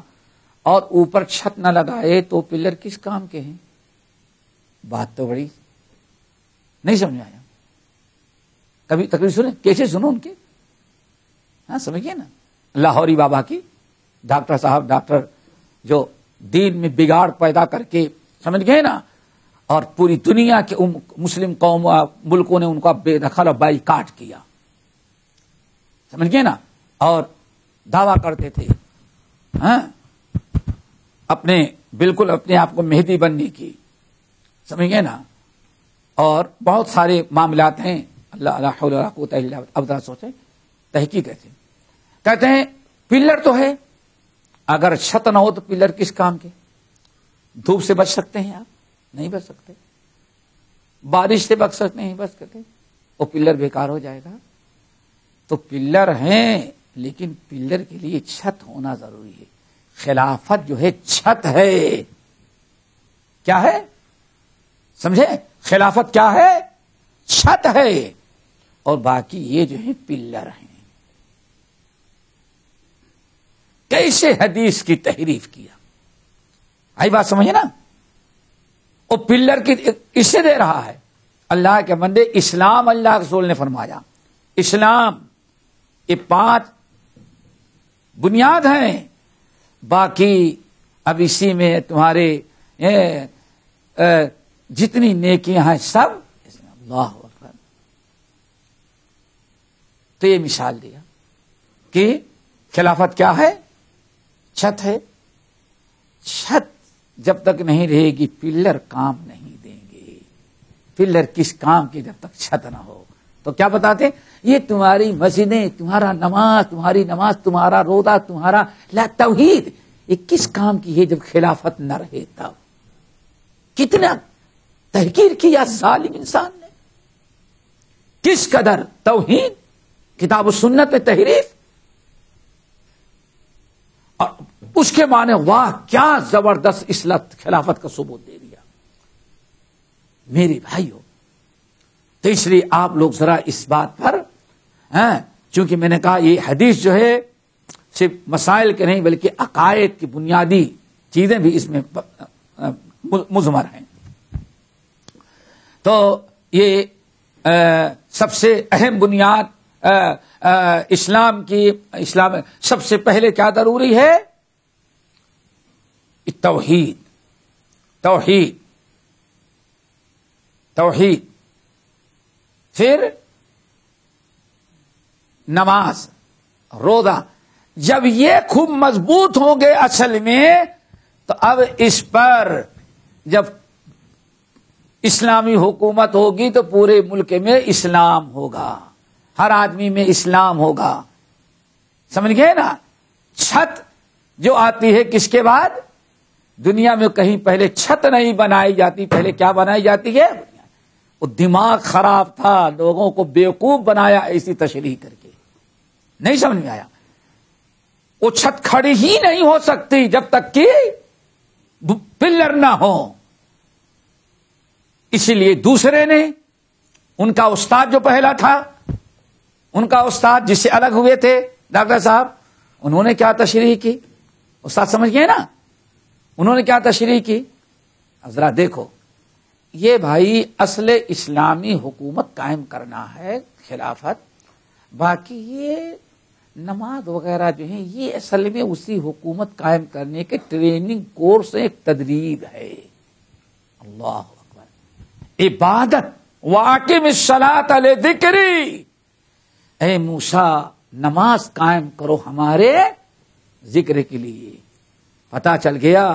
اور اوپر چھت نہ لگائے تو پلر کس کام کے ہیں؟ بات تو بڑی نہیں سمجھ آیا۔ کبھی تقریر سنیں، کیسے سنو ان کے، ہاں سمجھیے نا، لاہوری بابا کی، ڈاکٹر صاحب، ڈاکٹر جو دین میں بگاڑ پیدا کر کے، سمجھ گئے نا، اور پوری دنیا کے مسلم قوم ملکوں نے ان کا بے دخل اور بائیکاٹ کیا، سمجھ گئے نا، اور دعویٰ کرتے تھے ہاں اپنے بالکل اپنے آپ کو مہدی بننے کی، سمجھ گئے نا، اور بہت سارے معاملات ہیں، اللہ لا حول ولا قوت الا باللہ۔ اب ذرا سوچیں، تحقیق کہتے ہیں پلر تو ہے، اگر چھت نہ ہو تو پلر کس کام کے؟ دھوپ سے بچ سکتے ہیں آپ؟ نہیں بچ سکتے۔ بارش سے بچ سکتے ہیں؟ نہیں بچ سکتے، وہ پلر بیکار ہو جائے گا۔ تو پلر ہیں لیکن پلر کے لیے چھت ہونا ضروری ہے۔ خلافت جو ہے چھت ہے، کیا ہے سمجھے؟ خلافت کیا ہے؟ چھت ہے، اور باقی یہ جو ہے پلر ہیں۔ کیسے حدیث کی تحریف کیا، آئی بات سمجھے نا؟ وہ پلر کی اس سے دے رہا ہے۔ اللہ کے بندے، اسلام اللہ کے رسول نے فرمایا، اسلام یہ 5 بنیاد ہیں، باقی اب اسی میں تمہارے جتنی نیکیاں ہیں سب اللہ اکبر۔ تو یہ مثال دیا کہ خلافت کیا ہے؟ چھت ہے۔ چھت جب تک نہیں رہے گی پلر کام نہیں دیں گے۔ پلر کس کام کے جب تک چھت نہ ہو؟ تو کیا بتاتے؟ یہ تمہاری مسجدیں، تمہارا نماز، تمہاری نماز، تمہارا روزہ، تمہارا توحید، یہ کس کام کی ہے جب خلافت نہ رہے تب؟ کتنا تحقیر کیا ظالم انسان نے، کس قدر توحید، کتاب و سنت میں تحریف، اور اس کے معنی واہ کیا زبردست اصلاح خلافت کا ثبوت دے دیا میرے بھائیوں۔ تو اس لیے آپ لوگ ذرا اس بات پر، چونکہ میں نے کہا یہ حدیث جو ہے صرف مسائل کے نہیں بلکہ عقائد کی بنیادی چیزیں بھی اس میں مضمر ہیں۔ تو یہ سب سے اہم بنیاد اسلام سب سے پہلے کیا ضروری ہے؟ توحید، توحید، توحید، پھر نماز، روزہ۔ جب یہ خوب مضبوط ہوں گے اصل میں، تو اب اس پر جب اسلامی حکومت ہوگی تو پورے ملک میں اسلام ہوگا، ہر آدمی میں اسلام ہوگا، سمجھ گئے نا؟ چھت جو آتی ہے کس کے بعد؟ دنیا میں کہیں پہلے چھت نہیں بنائی جاتی، پہلے کیا بنائی جاتی ہے؟ وہ دماغ خراب تھا، لوگوں کو بیوقوف بنایا ایسی تشریح کر کے، نہیں سمجھ میں آیا۔ وہ چھت کھڑی ہی نہیں ہو سکتی جب تک کہ پلر نہ ہو۔ اسی لیے دوسرے نے، ان کا استاد جو پہلا تھا، ان کا استاد جس سے الگ ہوئے تھے ڈاکٹر صاحب، انہوں نے کیا تشریح کی؟ استاد سمجھ گئے نا؟ انہوں نے کیا تشریح کی؟ اب ذرا دیکھو، یہ بھائی اصل اسلامی حکومت قائم کرنا ہے، خلافت، باقی یہ نماز وغیرہ جو ہیں یہ اصل میں اسی حکومت قائم کرنے کے ٹریننگ کورس، ایک تدریب ہے، اللہ اکبر، عبادت، واقم الصلاۃ لذکری، اے موسیٰ نماز قائم کرو ہمارے ذکر کے لیے۔ پتہ چل گیا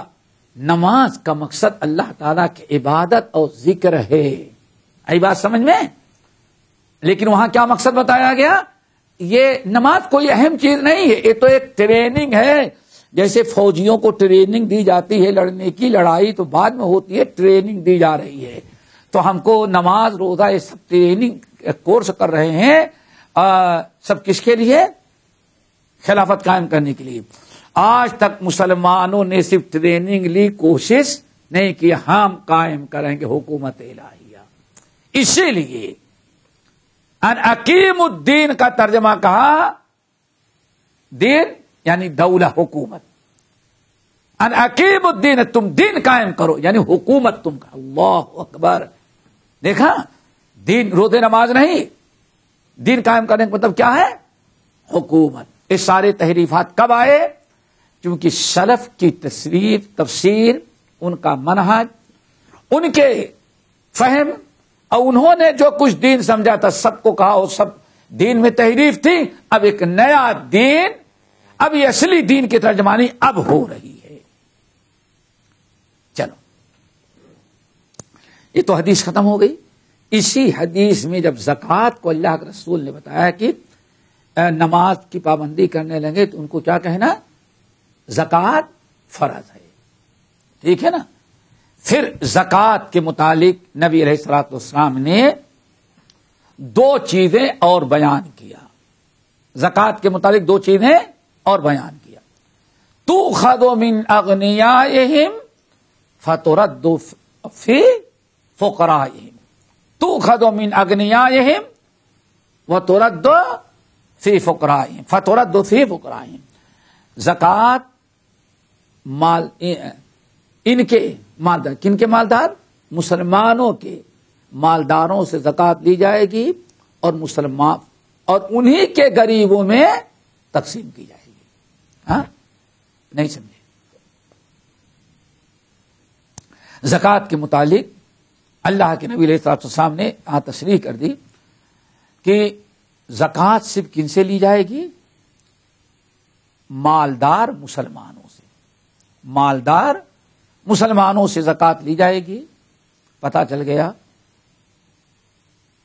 نماز کا مقصد اللہ تعالیٰ کی عبادت اور ذکر ہے۔ آئی بات سمجھ میں؟ لیکن وہاں کیا مقصد بتایا گیا؟ یہ نماز کوئی اہم چیز نہیں ہے، یہ تو ایک ٹریننگ ہے۔ جیسے فوجیوں کو ٹریننگ دی جاتی ہے لڑنے کی، لڑائی تو بعد میں ہوتی ہے، ٹریننگ دی جا رہی ہے۔ تو ہم کو نماز، روزہ، یہ سب ٹریننگ کورس کر رہے ہیں، سب کس کے لیے؟ خلافت قائم کرنے کے لیے۔ آج تک مسلمانوں نے صرف ٹریننگ لی، کوشش نہیں کی ہم قائم کریں گے حکومت الہیہ۔ اسی لیے ان اقیم الدین کا ترجمہ کہا، دین یعنی دولہ، حکومت۔ ان اقیم الدین، تم دین قائم کرو، یعنی حکومت تم کا۔ اللہ اکبر، دیکھا، دین روزے نماز نہیں، دین قائم کرنے کا مطلب کیا ہے؟ حکومت۔ یہ سارے تحریفات کب آئے؟ کیونکہ سلف کی تفسیر، ان کا منہج، ان کے فہم، اور انہوں نے جو کچھ دین سمجھا تھا سب کو کہا، وہ سب دین میں تحریف تھی۔ اب ایک نیا دین، اب یہ اصلی دین کی ترجمانی اب ہو رہی ہے۔ چلو، یہ تو حدیث ختم ہو گئی۔ اسی حدیث میں جب زکوٰۃ کو اللہ کے رسول نے بتایا کہ نماز کی پابندی کرنے لگے تو ان کو کیا کہنا؟ زکوٰۃ فرض ہے، ٹھیک ہے نا؟ پھر زکوٰۃ کے متعلق نبی علیہ الصلوۃ والسلام نے دو چیزیں اور بیان کیا۔ زکوٰۃ کے متعلق دو چیزیں اور بیان کیا۔ تؤخذ من اغنیائہم فترد فی فقرائہم، تؤخذ من اغنیائہم وترد فی فقرائہم، فترد فی فقرائہم۔ زکوٰۃ مال، ان کے مالدار، کن کے مالدار؟ مسلمانوں کے مالداروں سے زکوٰۃ لی جائے گی اور مسلمان، اور انہی کے غریبوں میں تقسیم کی جائے گی۔ ہاں، نہیں سمجھے؟ زکوٰۃ کے متعلق اللہ کے نبی علیہ الصلوۃ والسلام نے یہاں تصریح کر دی کہ زکوٰۃ صرف کن سے لی جائے گی؟ مالدار مسلمانوں سے، مالدار مسلمانوں سے زکوٰۃ لی جائے گی۔ پتہ چل گیا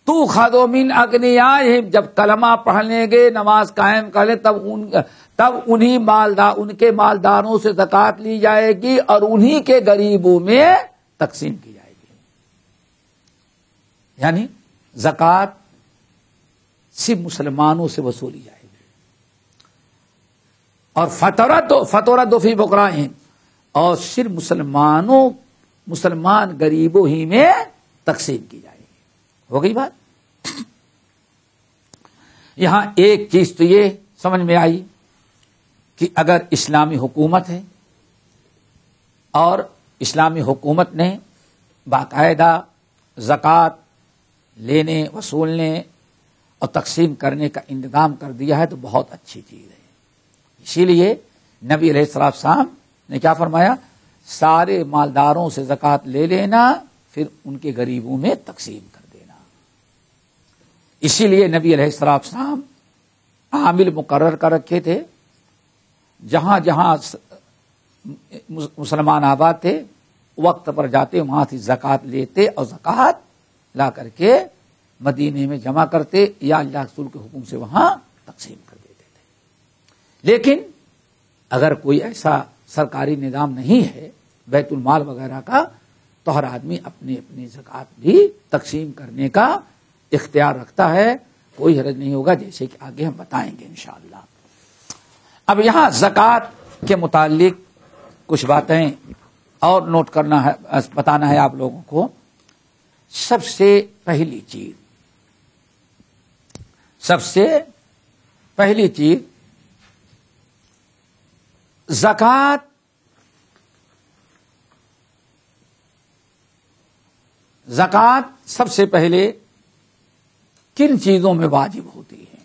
تؤخذ من اغنیائہم، جب کلمہ پڑھ لیں گے، نماز قائم کر لیں، تب انہی مالدار، ان کے مالداروں سے زکوٰۃ لی جائے گی اور انہی کے غریبوں میں تقسیم کی جائے گی۔ یعنی زکوٰۃ صرف مسلمانوں سے وصولی جائے گی، اور فترد فی فقرائہم، اور صرف مسلمان غریبوں ہی میں تقسیم کی جائے گی۔ ہو گئی بات؟ یہاں ایک چیز تو یہ سمجھ میں آئی کہ اگر اسلامی حکومت ہے اور اسلامی حکومت نے باقاعدہ زکوٰۃ لینے، وصولنے اور تقسیم کرنے کا انتظام کر دیا ہے تو بہت اچھی چیز ہے۔ اسی لیے نبی علیہ الصلوۃ والسلام نے کیا فرمایا؟ سارے مالداروں سے زکوٰۃ لے لینا، پھر ان کے غریبوں میں تقسیم کر دینا۔ اسی لیے نبی علیہ الصلوۃ والسلام عامل مقرر کر رکھے تھے، جہاں جہاں مسلمان آباد تھے وقت پر جاتے، وہاں سے زکوٰۃ لیتے اور زکوٰۃ لا کر کے مدینے میں جمع کرتے یا اللہ رسول کے حکم سے وہاں تقسیم کر دیتے تھے۔ لیکن اگر کوئی ایسا سرکاری نظام نہیں ہے بیت المال وغیرہ کا، تو ہر آدمی اپنی اپنی زکوٰۃ بھی تقسیم کرنے کا اختیار رکھتا ہے، کوئی حرج نہیں ہوگا، جیسے کہ آگے ہم بتائیں گے انشاءاللہ۔ اب یہاں زکوٰۃ کے متعلق کچھ باتیں اور نوٹ کرنا ہے، بتانا ہے آپ لوگوں کو۔ سب سے پہلی چیز زکوٰۃ سب سے پہلے کن چیزوں میں واجب ہوتی ہے؟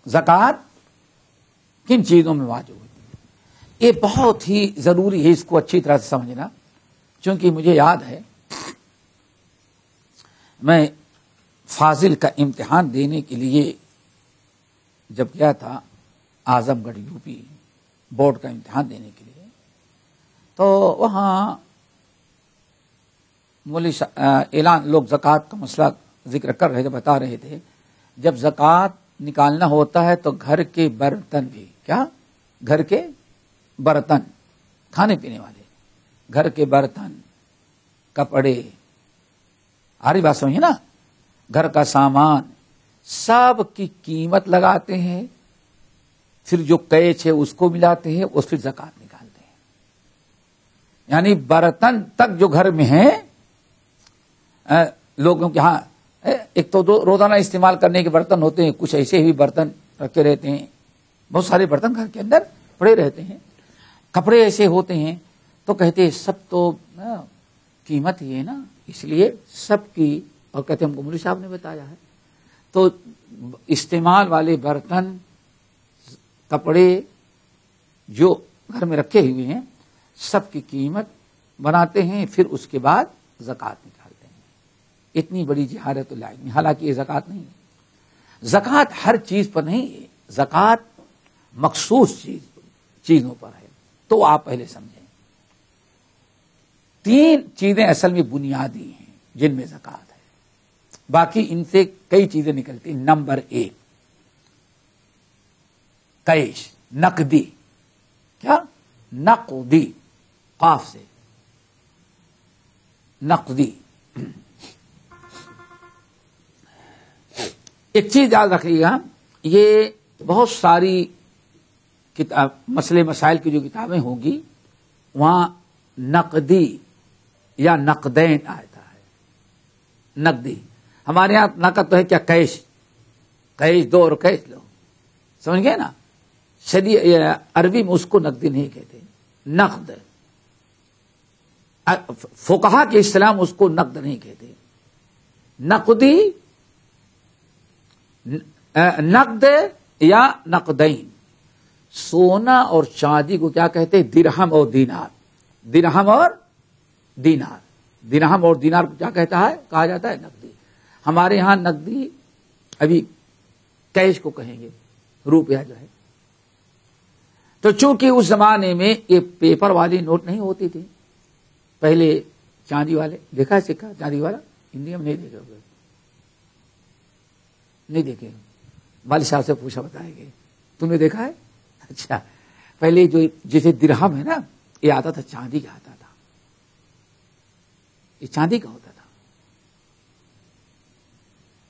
زکوٰۃ کن چیزوں میں واجب ہوتی ہے؟ یہ بہت ہی ضروری ہے اس کو اچھی طرح سے سمجھنا، چونکہ مجھے یاد ہے میں فاضل کا امتحان دینے کے لیے جب گیا تھا اعظم گڑھ یو پی بورڈ کا امتحان دینے کے لیے، تو وہاں مولوی اعلان لوگ زکوٰۃ کا مسئلہ ذکر کر رہے تھے، بتا رہے تھے جب زکوٰۃ نکالنا ہوتا ہے تو گھر کے برتن بھی، کیا گھر کے برتن، کھانے پینے والے گھر کے برتن، کپڑے، آری بات سمجھے نا، گھر کا سامان سب کی قیمت لگاتے ہیں، پھر جو کیش ہے اس کو ملاتے ہیں، اس پھر زکوٰۃ نکالتے ہیں. یعنی برتن تک جو گھر میں ہیں لوگوں کے ہاں ایک تو روزانہ استعمال کرنے کے برتن ہوتے ہیں، کچھ ایسے ہی برتن رکھے رہتے ہیں، بہت سارے برتن گھر کے اندر پڑے رہتے ہیں، کپڑے ایسے ہوتے ہیں، تو کہتے ہیں سب تو قیمت ہی ہے نا، اس لیے سب کی، اور کہتے ہیں ہم کو مولوی صاحب نے بتایا ہے، تو استعمال والے برتن کپڑے جو گھر میں رکھے ہوئے ہیں سب کی قیمت بناتے ہیں، پھر اس کے بعد زکوٰۃ نکالتے ہیں. اتنی بڑی جہالت العلم، حالانکہ یہ زکوٰۃ نہیں ہے. زکوٰۃ ہر چیز پر نہیں ہے، زکوٰۃ مخصوص چیزوں پر ہے. تو آپ پہلے سمجھیں 3 چیزیں اصل میں بنیادی ہیں جن میں زکوٰۃ ہے، باقی ان سے کئی چیزیں نکلتی ہیں. نمبر 1 کیش، نقدی، کیا نقدی، قاف سے نقدی. ایک چیز یاد رکھیے گا، یہ بہت ساری مسئلے مسائل کی جو کتابیں ہوں گی وہاں نقدی یا نقدین آتا ہے. نقدی ہمارے یہاں نقد تو ہے کیا، کیش، کیش دو اور کیش لو، سمجھ گئے نا. عربی میں اس کو نقدی نہیں کہتے، نقد. فقہا کے اسلام اس کو نقد نہیں کہتے. نقدی، نقد یا نقدین. سونا اور چاندی کو کیا کہتے ہیں، درہم اور دینار. درہم اور دینار، درہم اور دینار کو کیا کہتا ہے، کہا جاتا ہے نقدی. ہمارے ہاں نقدی ابھی کیش کو کہیں گے، روپیہ جو ہے. تو چونکہ اس زمانے میں یہ پیپر والی نوٹ نہیں ہوتی تھی، پہلے چاندی والے، دیکھا ہے سکہ چاندی والا، انڈیا میں نہیں دیکھے ہوگے، نہیں دیکھے. والد صاحب سے پوچھا بتائیں گے، تم نے دیکھا ہے؟ اچھا، پہلے جو جیسے درہم ہے نا، یہ آتا تھا چاندی کا آتا تھا، یہ چاندی کا ہوتا تھا.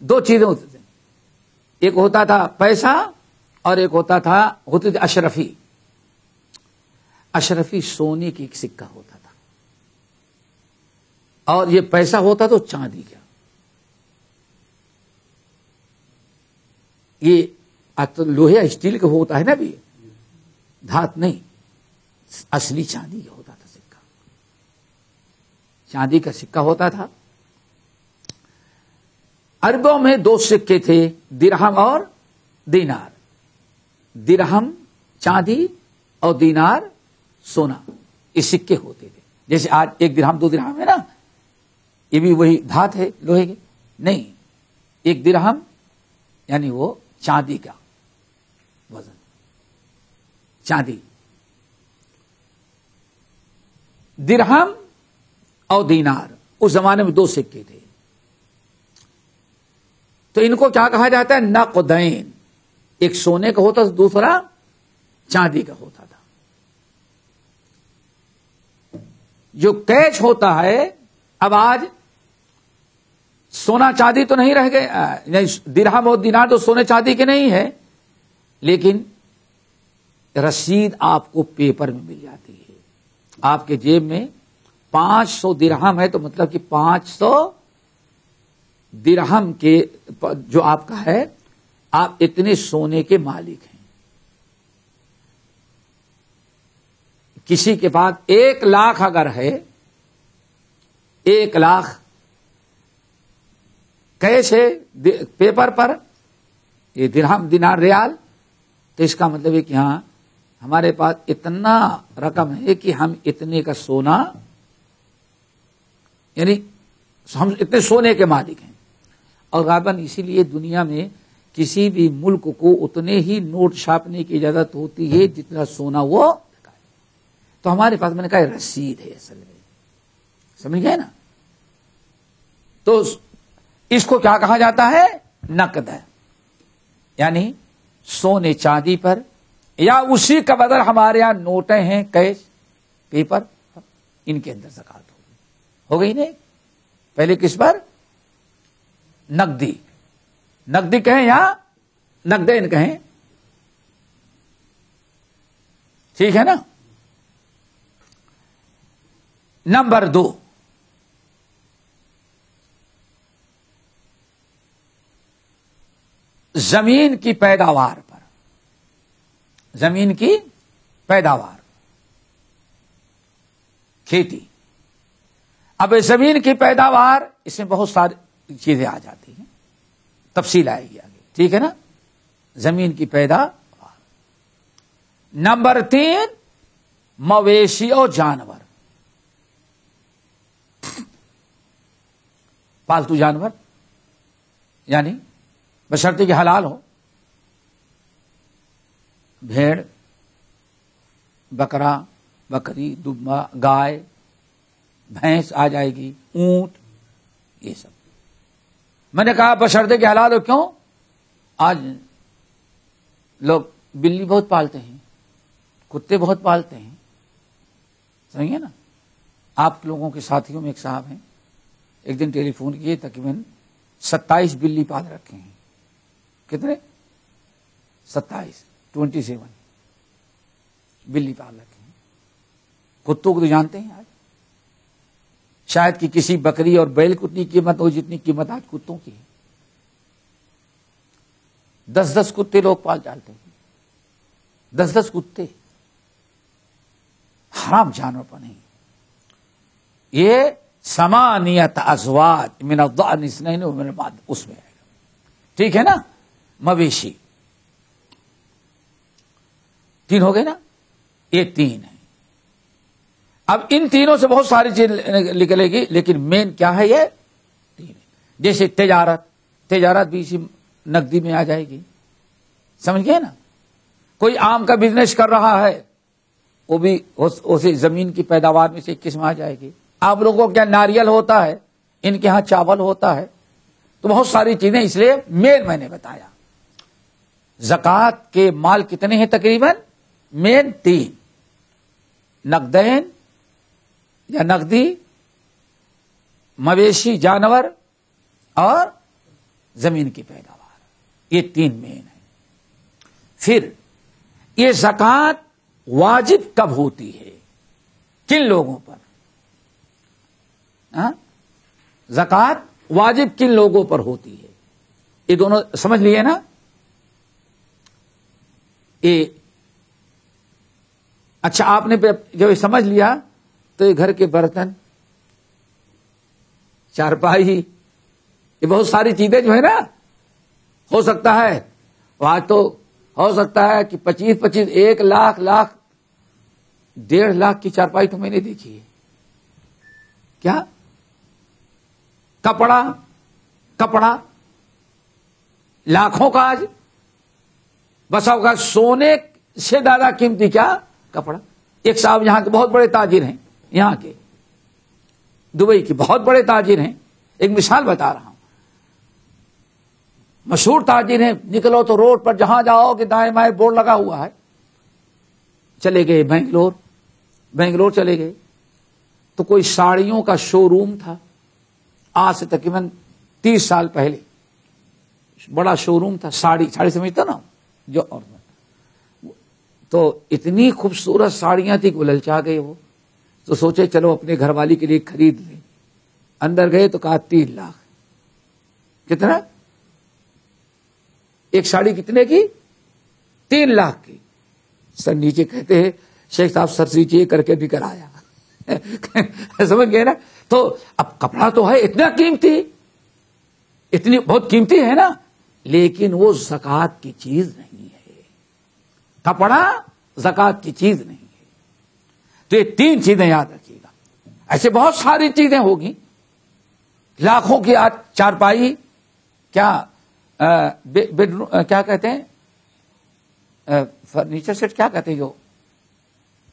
2 چیزیں ہوتی تھیں، ایک ہوتا تھا پیسہ اور ایک ہوتا تھا اشرفی. اشرفی سونے کی ایک سکہ ہوتا تھا، اور یہ پیسہ ہوتا تو چاندی کا. یہ لوہے اسٹیل کا ہوتا ہے نا، بھی دھات نہیں، اصلی چاندی کا ہوتا تھا سکہ. چاندی کا سکہ ہوتا تھا. عربوں میں 2 سکے تھے، درہم اور دینار. درہم چاندی اور دینار سونا، یہ سکے ہوتے تھے. جیسے آج 1 درہم 2 درہم ہے نا، یہ بھی وہی دھات ہے لوہے کی نہیں. 1 درہم یعنی وہ چاندی کا وزن، چاندی. درہم اور دینار اس زمانے میں 2 سکے تھے. تو ان کو کیا کہا جاتا ہے، نقدین. ایک سونے کا ہوتا تھا، دوسرا چاندی کا ہوتا تھا. جو کیش ہوتا ہے، اب آج سونا چاندی تو نہیں رہ گئے، درہم اور دینار تو سونے چاندی کے نہیں ہے، لیکن رسید آپ کو پیپر میں مل جاتی ہے. آپ کے جیب میں 500 درہم ہے تو مطلب کہ 500 درہم کے جو آپ کا ہے، آپ اتنے سونے کے مالک ہیں. کسی کے پاس 1 لاکھ اگر ہے، 1 لاکھ کیش ہے پیپر پر، یہ درہم دینار ریال، تو اس کا مطلب ہے کہ ہاں ہمارے پاس اتنا رقم ہے کہ ہم اتنے کا سونا، یعنی ہم اتنے سونے کے مالک ہیں، اور غالباً اسی لیے دنیا میں کسی بھی ملک کو اتنے ہی نوٹ چھاپنے کی اجازت ہوتی ہے جتنا سونا وہ لگائے۔ تو ہمارے پاس میں نے کہا رسید ہے اصل میں، سمجھ گئے نا؟ تو اس کو کیا کہا جاتا ہے؟ نقد ہے، یعنی سونے چاندی پر یا اسی کا بدل ہمارے یہاں نوٹیں ہیں، کیش پیپر، ان کے اندر زکات ہوگی، ہو گئی نہیں؟ پہلے کس پر؟ نقدی، نقدی کہیں یا نقدین کہیں، ٹھیک ہے نا؟ نمبر 2، زمین کی پیداوار پر، زمین کی پیداوار، کھیتی۔ اب زمین کی پیداوار، اس میں بہت ساری چیزیں آ جاتی ہیں، تفصیل آئے گی آگے، ٹھیک ہے نا؟ زمین کی پیداوار۔ نمبر 3، مویشی اور جانور، پالتو جانور، یعنی بشرطے کہ حلال ہو، بھیڑ، بکرا، بکری، دمبا، گائے، بھینس آ جائے گی، اونٹ، یہ سب۔ میں نے کہا بشرطے کہ حلال ہو، کیوں؟ آج لوگ بلی بہت پالتے ہیں، کتے بہت پالتے ہیں، سمجھے نا؟ آپ لوگوں کے ساتھیوں میں ایک صاحب ہیں، ایک دن ٹیلی فون کیے، تقریباً 27 بلی پال رکھے ہیں۔ کتنے؟ 27 بلی پال رکھے ہیں۔ کتوں کو تو جانتے ہیں، آج شاید کہ کسی بکری اور بیل کو اتنی قیمت ہو جتنی قیمت آج کتوں کی ہے۔ 10 کتے لوگ پال ڈالتے ہیں، 10 کتے، حرام جانور پر نہیں۔ یہ 8 ازواج من الضأن 2 ومن المعز، اس میں ہے، ٹھیک ہے نا؟ مویشی 3 ہو گئے نا؟ یہ 3 ہے۔ اب ان تینوں سے بہت ساری چیز نکلے گی، لیکن مین کیا ہے؟ یہ 3 ہے۔ جیسے تجارت بھی اسی نقدی میں آ جائے گی، سمجھ گئے نا؟ کوئی آم کا بزنس کر رہا ہے، وہ بھی اسی زمین کی پیداوار میں سے ایک قسم آ جائے گی۔ آپ لوگوں کو کیا ناریل ہوتا ہے، ان کے ہاں چاول ہوتا ہے، تو بہت ساری چیزیں، اس لیے مین میں نے بتایا۔ زکوٰۃ کے مال کتنے ہیں تقریباً؟ مین 3، نقدین یا نقدی، مویشی جانور، اور زمین کی پیداوار، یہ 3 مین ہیں۔ پھر یہ زکوٰۃ واجب کب ہوتی ہے؟ کن لوگوں پر؟ زکوٰۃ واجب کن لوگوں پر ہوتی ہے؟ یہ دونوں سمجھ لیے نا؟ اچھا، آپ نے جب سمجھ لیا تو یہ گھر کے برتن، چارپائی، یہ بہت ساری چیزیں جو ہے نا، ہو سکتا ہے آج تو ہو سکتا ہے کہ 25 1 لاکھ 1.5 لاکھ کی چارپائی تو میں نے دیکھی ہے۔ کیا کپڑا لاکھوں کا، آج بسا ہوگا سونے سے زیادہ قیمتی کیا؟ کپڑا۔ ایک صاحب یہاں کے بہت بڑے تاجر ہیں، یہاں کے دبئی کے بہت بڑے تاجر ہیں، ایک مثال بتا رہا ہوں، مشہور تاجر ہیں، نکلو تو روڈ پر جہاں جاؤ کہ دائیں بائیں بورڈ لگا ہوا ہے۔ چلے گئے بنگلور چلے گئے تو کوئی ساڑیوں کا شو روم تھا، آج سے تقریباً 30 سال پہلے بڑا شو روم تھا، ساڑی سمجھتا نا جو، اور تو اتنی خوبصورت ساڑیاں تھی کہ للچا گئے وہ، تو سوچے چلو اپنے گھر والی کے لیے خرید لیں۔ اندر گئے تو کہا 3 لاکھ۔ کتنا؟ ایک ساڑی کتنے کی؟ 3 لاکھ کی۔ سر نیچے کہتے ہیں شیخ صاحب سر نیچے کر کے بھی کرایا۔ سمجھ گئے نا؟ تو اب کپڑا تو ہے اتنا قیمتی، اتنی بہت قیمتی ہے نا، لیکن وہ زکوٰۃ کی چیز نہیں ہے۔ کپڑا زکات کی چیز نہیں ہے. تو یہ 3 چیزیں یاد رکھیے گا. ایسے بہت ساری چیزیں ہوگی, لاکھوں کی آج چارپائی, کیا بیڈ روم, کیا کہتے ہیں, فرنیچر سیٹ کیا کہتے ہیں جو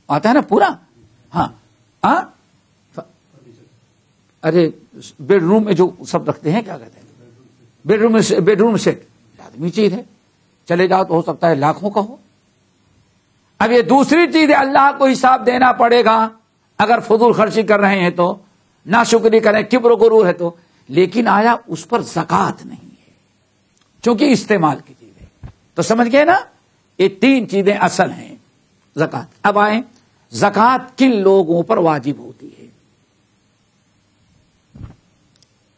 آتا ہے نا پورا, ہاں ارے بیڈ روم میں جو سب رکھتے ہیں کیا کہتے ہیں, بیڈ روم سیٹ لازمی چیز ہے. چلے جاؤ تو ہو سکتا ہے لاکھوں کا ہو. اب یہ دوسری چیز ہے, اللہ کو حساب دینا پڑے گا اگر فضول خرچی کر رہے ہیں تو, ناشکری کریں, کبر و غرور ہے تو. لیکن آیا اس پر زکات نہیں ہے چونکہ استعمال کی چیز ہے. تو سمجھ گئے نا, یہ 3 چیزیں اصل ہیں زکات. اب آئیں, زکات کن لوگوں پر واجب ہوتی ہے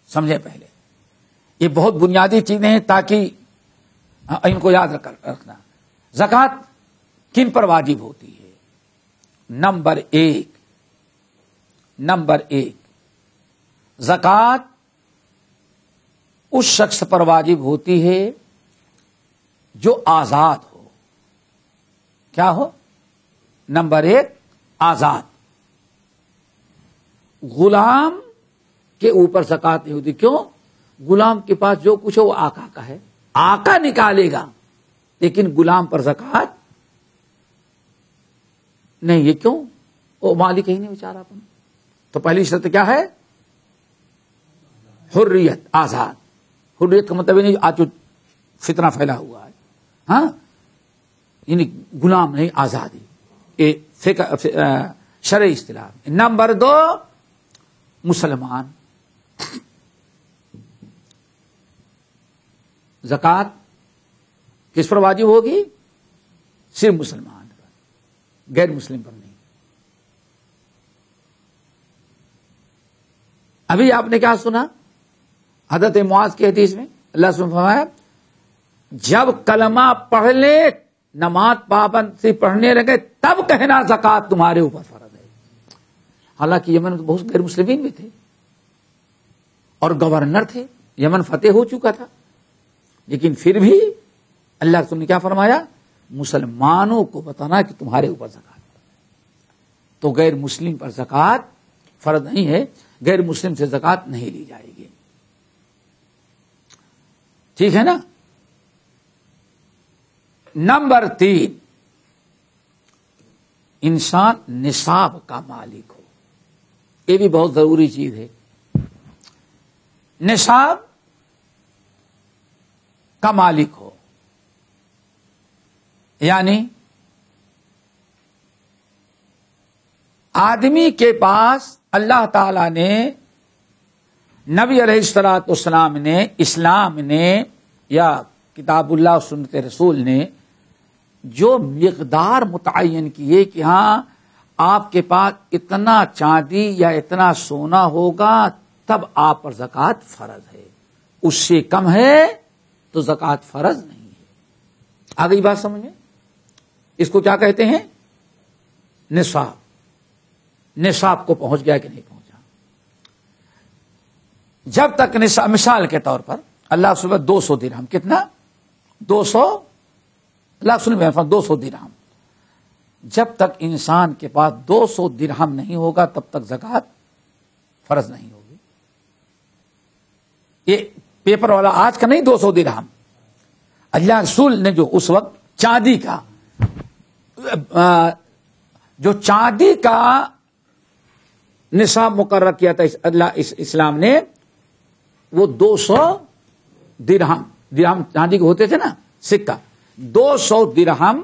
سمجھے پہلے. یہ بہت بنیادی چیزیں ہیں تاکہ ان کو یاد رکھنا. زکات کن پر واجب ہوتی ہے؟ نمبر ایک زکات اس شخص پر واجب ہوتی ہے جو آزاد ہو. کیا ہو؟ نمبر 1 آزاد. غلام کے اوپر زکات نہیں ہوتی. کیوں؟ غلام کے پاس جو کچھ ہے وہ آقا کا ہے, آقا نکالے گا, لیکن غلام پر زکات نہیں. یہ کیوں؟ وہ مالک ہی نہیں بیچارہ اپنا. تو پہلی شرط کیا ہے؟ حریت, آزاد. حریت کا مطلب نہیں آج جو فتنہ پھیلا ہوا ہے, ہاں, یعنی غلام نہیں, آزادی. یہ شرعی اصطلاح. نمبر 2 مسلمان. زکات کس پر واجب ہوگی؟ صرف مسلمان پر, غیر مسلم پر نہیں. ابھی آپ نے کیا سنا حضرت معاذ کی حدیث میں؟ اللہ سبحانہ فرمایا جب کلمہ پڑھ لے, نماز پابند سے پڑھنے لگے, تب کہنا زکات تمہارے اوپر فرض ہے. حالانکہ یمن میں بہت غیر مسلمین بھی تھے اور گورنر تھے, یمن فتح ہو چکا تھا, لیکن پھر بھی اللہ رسول نے کیا فرمایا؟ مسلمانوں کو بتانا کہ تمہارے اوپر زکات. تو غیر مسلم پر زکات فرض نہیں ہے, غیر مسلم سے زکات نہیں لی جائے گی. ٹھیک ہے نا. نمبر 3 انسان نصاب کا مالک ہو. یہ بھی بہت ضروری چیز ہے. نصاب کا مالک ہو, یعنی آدمی کے پاس اللہ تعالی نے, نبی علیہ الصلوۃ والسلام نے, اسلام نے یا کتاب اللہ و سنت رسول نے جو مقدار متعین کیے کہ ہاں آپ کے پاس اتنا چاندی یا اتنا سونا ہوگا تب آپ پر زکات فرض ہے, اس سے کم ہے تو زکات فرض نہیں ہے. آ گئی بات سمجھ میں؟ اس کو کیا کہتے ہیں؟ نصاب. نصاب کو پہنچ گیا کہ نہیں پہنچا. جب تک نصاب, مثال کے طور پر اللہ صبح 200 درہم, کتنا؟ 200, اللہ سن 200 درہم. جب تک انسان کے پاس 200 درہم نہیں ہوگا تب تک زکات فرض نہیں ہوگی. یہ پیپر والا آج کا نہیں 200 درہم. اللہ رسول نے جو اس وقت چاندی کا, جو چاندی کا نصاب مقرر کیا تھا اسلام نے, وہ 200 درہم. درہم چاندی کے ہوتے تھے نا, سکہ. 200 درہم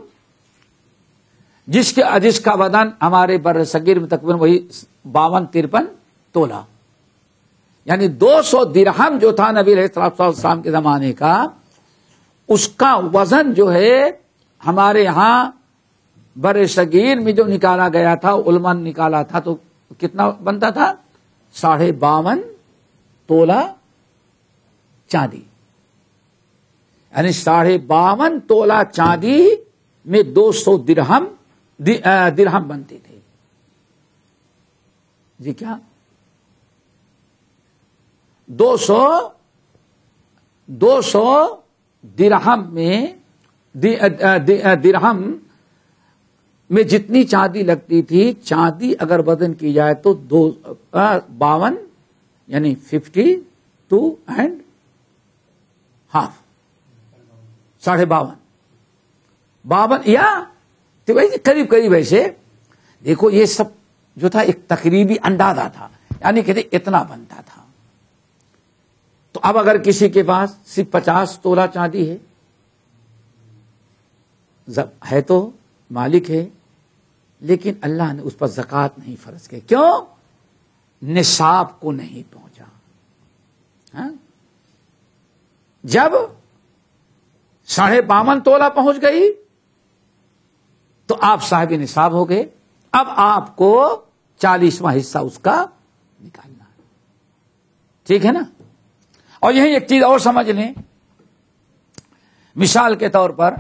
جس کا وزن ہمارے بر صغیر میں تقریباً وہی 52-53 تولہ. یعنی 200 درہم جو تھا نبی علیہ السلام کے زمانے کا, اس کا وزن جو ہے ہمارے یہاں بر صغیر میں جو نکالا گیا تھا, علماء نے نکالا تھا, تو کتنا بنتا تھا؟ 52.5 تولہ چاندی. یعنی 52.5 تولہ چاندی میں 200 درہم بنتے تھے. جی کیا 200 درہم میں درہم میں جتنی چاندی لگتی تھی، چاندی اگر وزن کی جائے تو 52 یعنی 52 اینڈ ہاف، 52.5 یا تو ویسے قریب قریب ایسے. دیکھو یہ سب جو تھا ایک تقریبی اندازہ تھا، یعنی کہتے اتنا بنتا تھا. تو اب اگر کسی کے پاس صرف 50 تولہ چاندی ہے تو مالک ہے، لیکن اللہ نے اس پر زکوٰۃ نہیں فرض کی. کیوں؟ نصاب کو نہیں پہنچا. ہاں؟ جب 52.5 تولہ پہنچ گئی تو آپ صاحب نصاب ہو گئے. اب آپ کو 40واں حصہ اس کا نکالنا ہے. ٹھیک ہے نا؟ اور یہی ایک چیز اور سمجھ لیں، مثال کے طور پر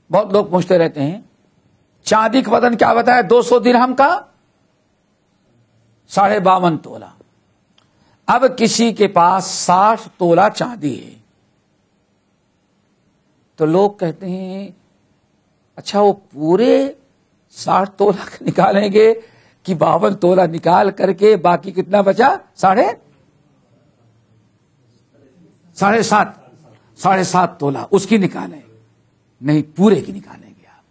بہت لوگ پوچھتے رہتے ہیں چاندی کا وزن کیا بتایا؟ 200 درہم کا 52.5 تولہ. اب کسی کے پاس 60 تولہ چاندی ہے تو لوگ کہتے ہیں اچھا وہ پورے 60 تولہ نکالیں گے کہ 52 تولہ نکال کر کے باقی کتنا بچا؟ 7.5 تولہ اس کی نکالیں. نہیں، پورے کی نکالیں گے آپ.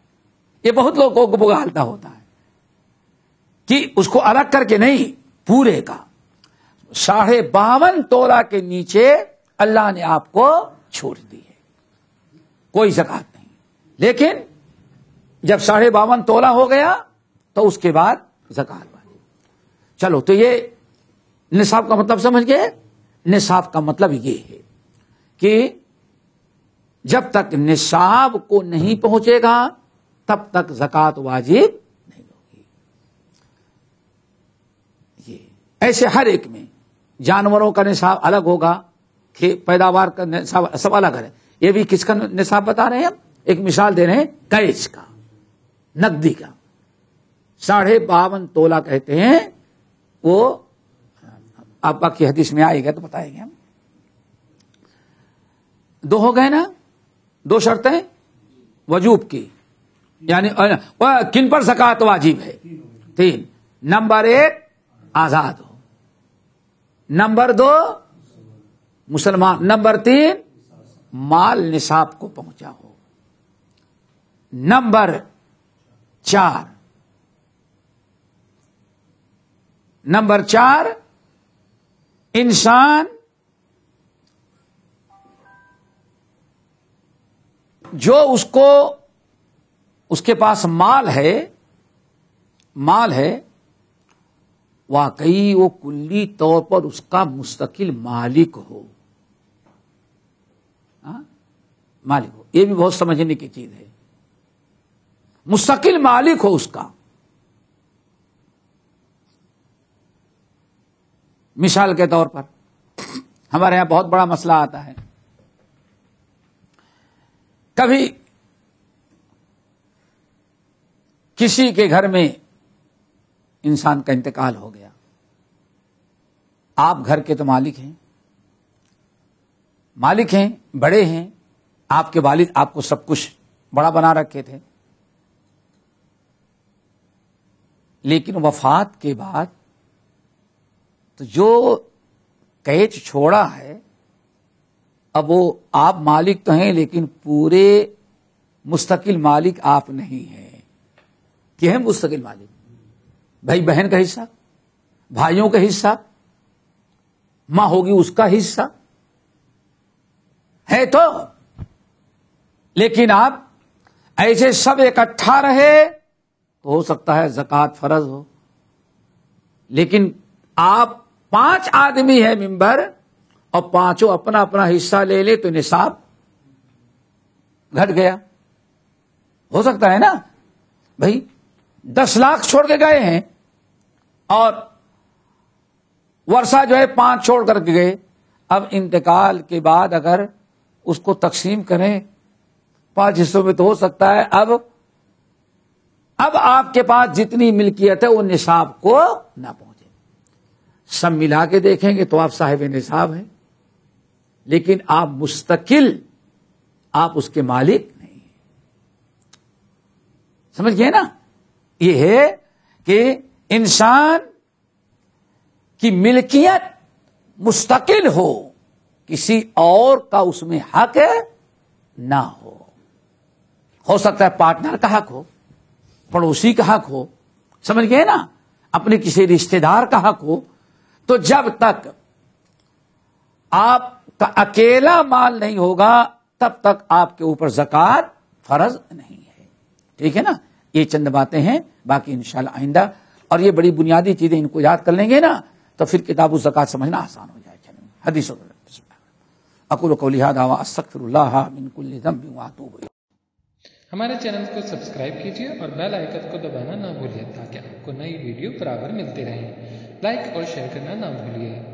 یہ بہت لوگوں کو بگالتا ہوتا ہے کہ اس کو الگ کر کے نہیں، پورے کا 52.5 تولہ کے نیچے اللہ نے آپ کو چھوٹ دی ہے، کوئی زکوٰۃ نہیں. لیکن جب 52.5 تولہ ہو گیا تو اس کے بعد زکوٰۃ والی. چلو تو یہ نصاب کا مطلب سمجھ گئے. نصاب کا مطلب یہ ہے کہ جب تک نصاب کو نہیں پہنچے گا تب تک زکوٰۃ واجب نہیں ہوگی. یہ ایسے ہر ایک میں جانوروں کا نصاب الگ ہوگا، پیداوار کا نصاب سب الگ ہے. یہ بھی کس کا نصاب بتا رہے ہیں ہم؟ ایک مثال دے رہے ہیں کیش کا، نقدی کا. 52.5 تولہ کہتے ہیں وہ، آپ باقی حدیث میں آئے گا تو بتائیں گے ہم. 2 ہو گئے نا، 2 شرطیں وجوب کی، یعنی کن پر زکوٰۃ واجب ہے؟ 3. نمبر 1 آزاد ہو، نمبر 2 مسلمان، نمبر 3 مال نصاب کو پہنچا ہو، نمبر 4 انسان جو اس کے پاس مال ہے واقعی وہ کلی طور پر اس کا مستقل مالک ہو. مالک ہو، یہ بھی بہت سمجھنے کی چیز ہے. مستقل مالک ہو اس کا. مثال کے طور پر ہمارے یہاں بہت بڑا مسئلہ آتا ہے. کبھی کسی کے گھر میں انسان کا انتقال ہو گیا، آپ گھر کے تو مالک ہیں، بڑے ہیں، آپ کے والد آپ کو سب کچھ بڑا بنا رکھے تھے. لیکن وفات کے بعد تو جو کیچ چھوڑا ہے اب وہ آپ مالک تو ہیں لیکن پورے مستقل مالک آپ نہیں ہیں. کہ ہیں مستقل مالک؟ بھائی بہن کا حصہ، بھائیوں کا حصہ، ماں ہوگی اس کا حصہ ہے تو. لیکن آپ ایسے سب اکٹھا رہے تو ہو سکتا ہے زکوٰۃ فرض ہو. لیکن آپ 5 آدمی ہیں ممبر اور 5 اپنا اپنا حصہ لے لے تو نصاب گھٹ گیا. ہو سکتا ہے نا بھائی 10 لاکھ چھوڑ کے گئے ہیں اور ورثہ جو ہے 5 چھوڑ کر کے گئے. اب انتقال کے بعد اگر اس کو تقسیم کریں 5 حصوں میں تو ہو سکتا ہے اب آپ کے پاس جتنی ملکیت ہے وہ نصاب کو نہ پہنچے. سب ملا کے دیکھیں گے تو آپ صاحب نصاب ہیں، لیکن آپ مستقل آپ اس کے مالک نہیں ہیں. سمجھ گئے نا؟ یہ ہے کہ انسان کی ملکیت مستقل ہو، کسی اور کا اس میں حق نہ ہو سکتا ہے پارٹنر کا حق ہو، پڑوسی کا حق ہو، سمجھ گئے نا، اپنے کسی رشتہ دار کا حق ہو، تو جب تک آپ کا اکیلا مال نہیں ہوگا تب تک آپ کے اوپر زکوٰۃ فرض نہیں ہے. ٹھیک ہے نا؟ یہ چند باتیں ہیں، باقی انشاءاللہ آئندہ، اور یہ بڑی بنیادی چیزیں ان کو یاد کر لیں گے نا تو پھر کتاب الزکوٰۃ سمجھنا آسان ہو جائے گا. حدیث اقول قولی ھذا واستغفر اللہ من کل ذنب واتوب الیہ. ہمارے چینل کو سبسکرائب کیجیے اور بیل آئیکن کو دبانا نہ بھولیے تاکہ آپ کو نئی ویڈیو برابر ملتی رہیں. لائک اور شیئر کرنا نہ بھولیے.